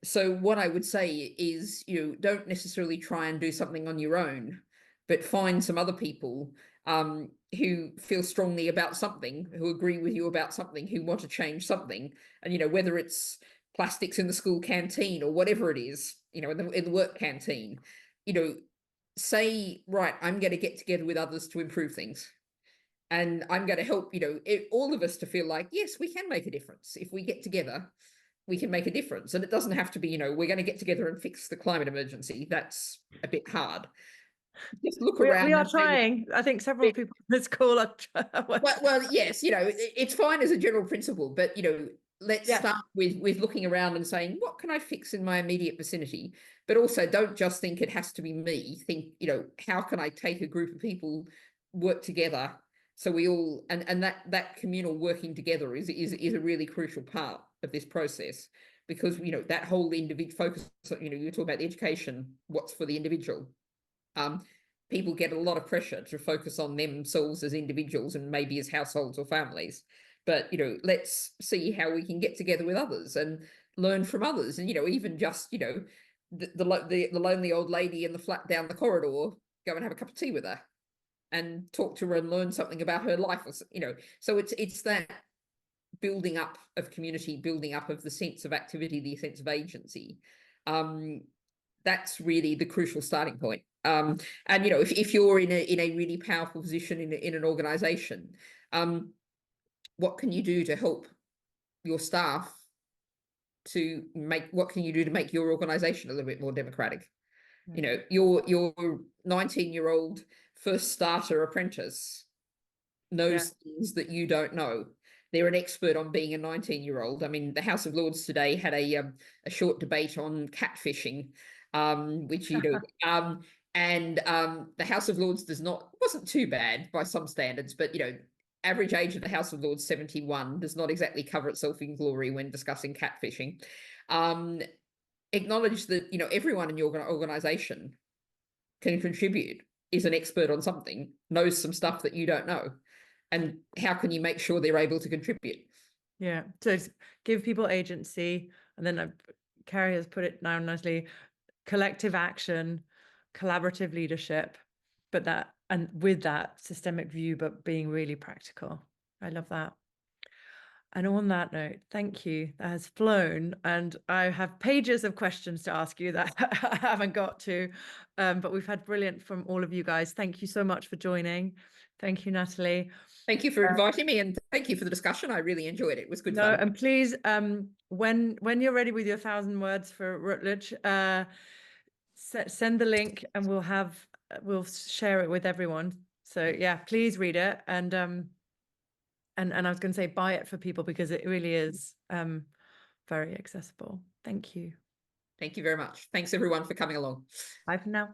So what I would say is, don't necessarily try and do something on your own, but find some other people who feel strongly about something, who agree with you about something, who want to change something. And, whether it's plastics in the school canteen or whatever it is, in the work canteen, say, right, I'm going to get together with others to improve things. And I'm going to help, all of us to feel like, yes, we can make a difference. If we get together, we can make a difference. And it doesn't have to be, we're going to get together and fix the climate emergency. That's a bit hard. Just look around. We are trying. I think several people on this call are well, yes, it's fine as a general principle, but let's start with looking around and saying, what can I fix in my immediate vicinity? But also don't just think it has to be me. Think, how can I take a group of people, work together, so we all, and that communal working together is a really crucial part of this process, because that whole individual focus, you talk about the education, what's for the individual. People get a lot of pressure to focus on themselves as individuals and maybe as households or families. But, let's see how we can get together with others and learn from others. And, even just, the lonely old lady in the flat down the corridor, go and have a cup of tea with her and talk to her and learn something about her life. So it's that building up of community, building up of the sense of activity, the sense of agency. That's really the crucial starting point. And if you're in a really powerful position in an organization, what can you do to help your staff what can you do to make your organization a little bit more democratic? Your 19-year-old first starter apprentice knows things that you don't know. They're an expert on being a 19-year-old. I mean, the House of Lords today had a short debate on catfishing, which and the House of Lords wasn't too bad by some standards, but average age of the House of Lords 71 does not exactly cover itself in glory when discussing catfishing. Acknowledge that everyone in your organization can contribute, is an expert on something, knows some stuff that you don't know, and how can you make sure they're able to contribute? Yeah, so give people agency, and then Carrie has put it now nicely: collective action, collaborative leadership, but with that systemic view, but being really practical. I love that. And on that note, thank you. That has flown, and I have pages of questions to ask you that I haven't got to, but we've had brilliant from all of you guys. Thank you so much for joining. Thank you, Natalie. Thank you for inviting me, and thank you for the discussion. I really enjoyed it. It was good No, fun. and please, when you're ready with your 1,000 words for Rutledge, send the link, and we'll share it with everyone. So yeah, please read it, and I was going to say buy it for people, because it really is very accessible. Thank you. Thank you very much. Thanks everyone for coming along. Bye for now.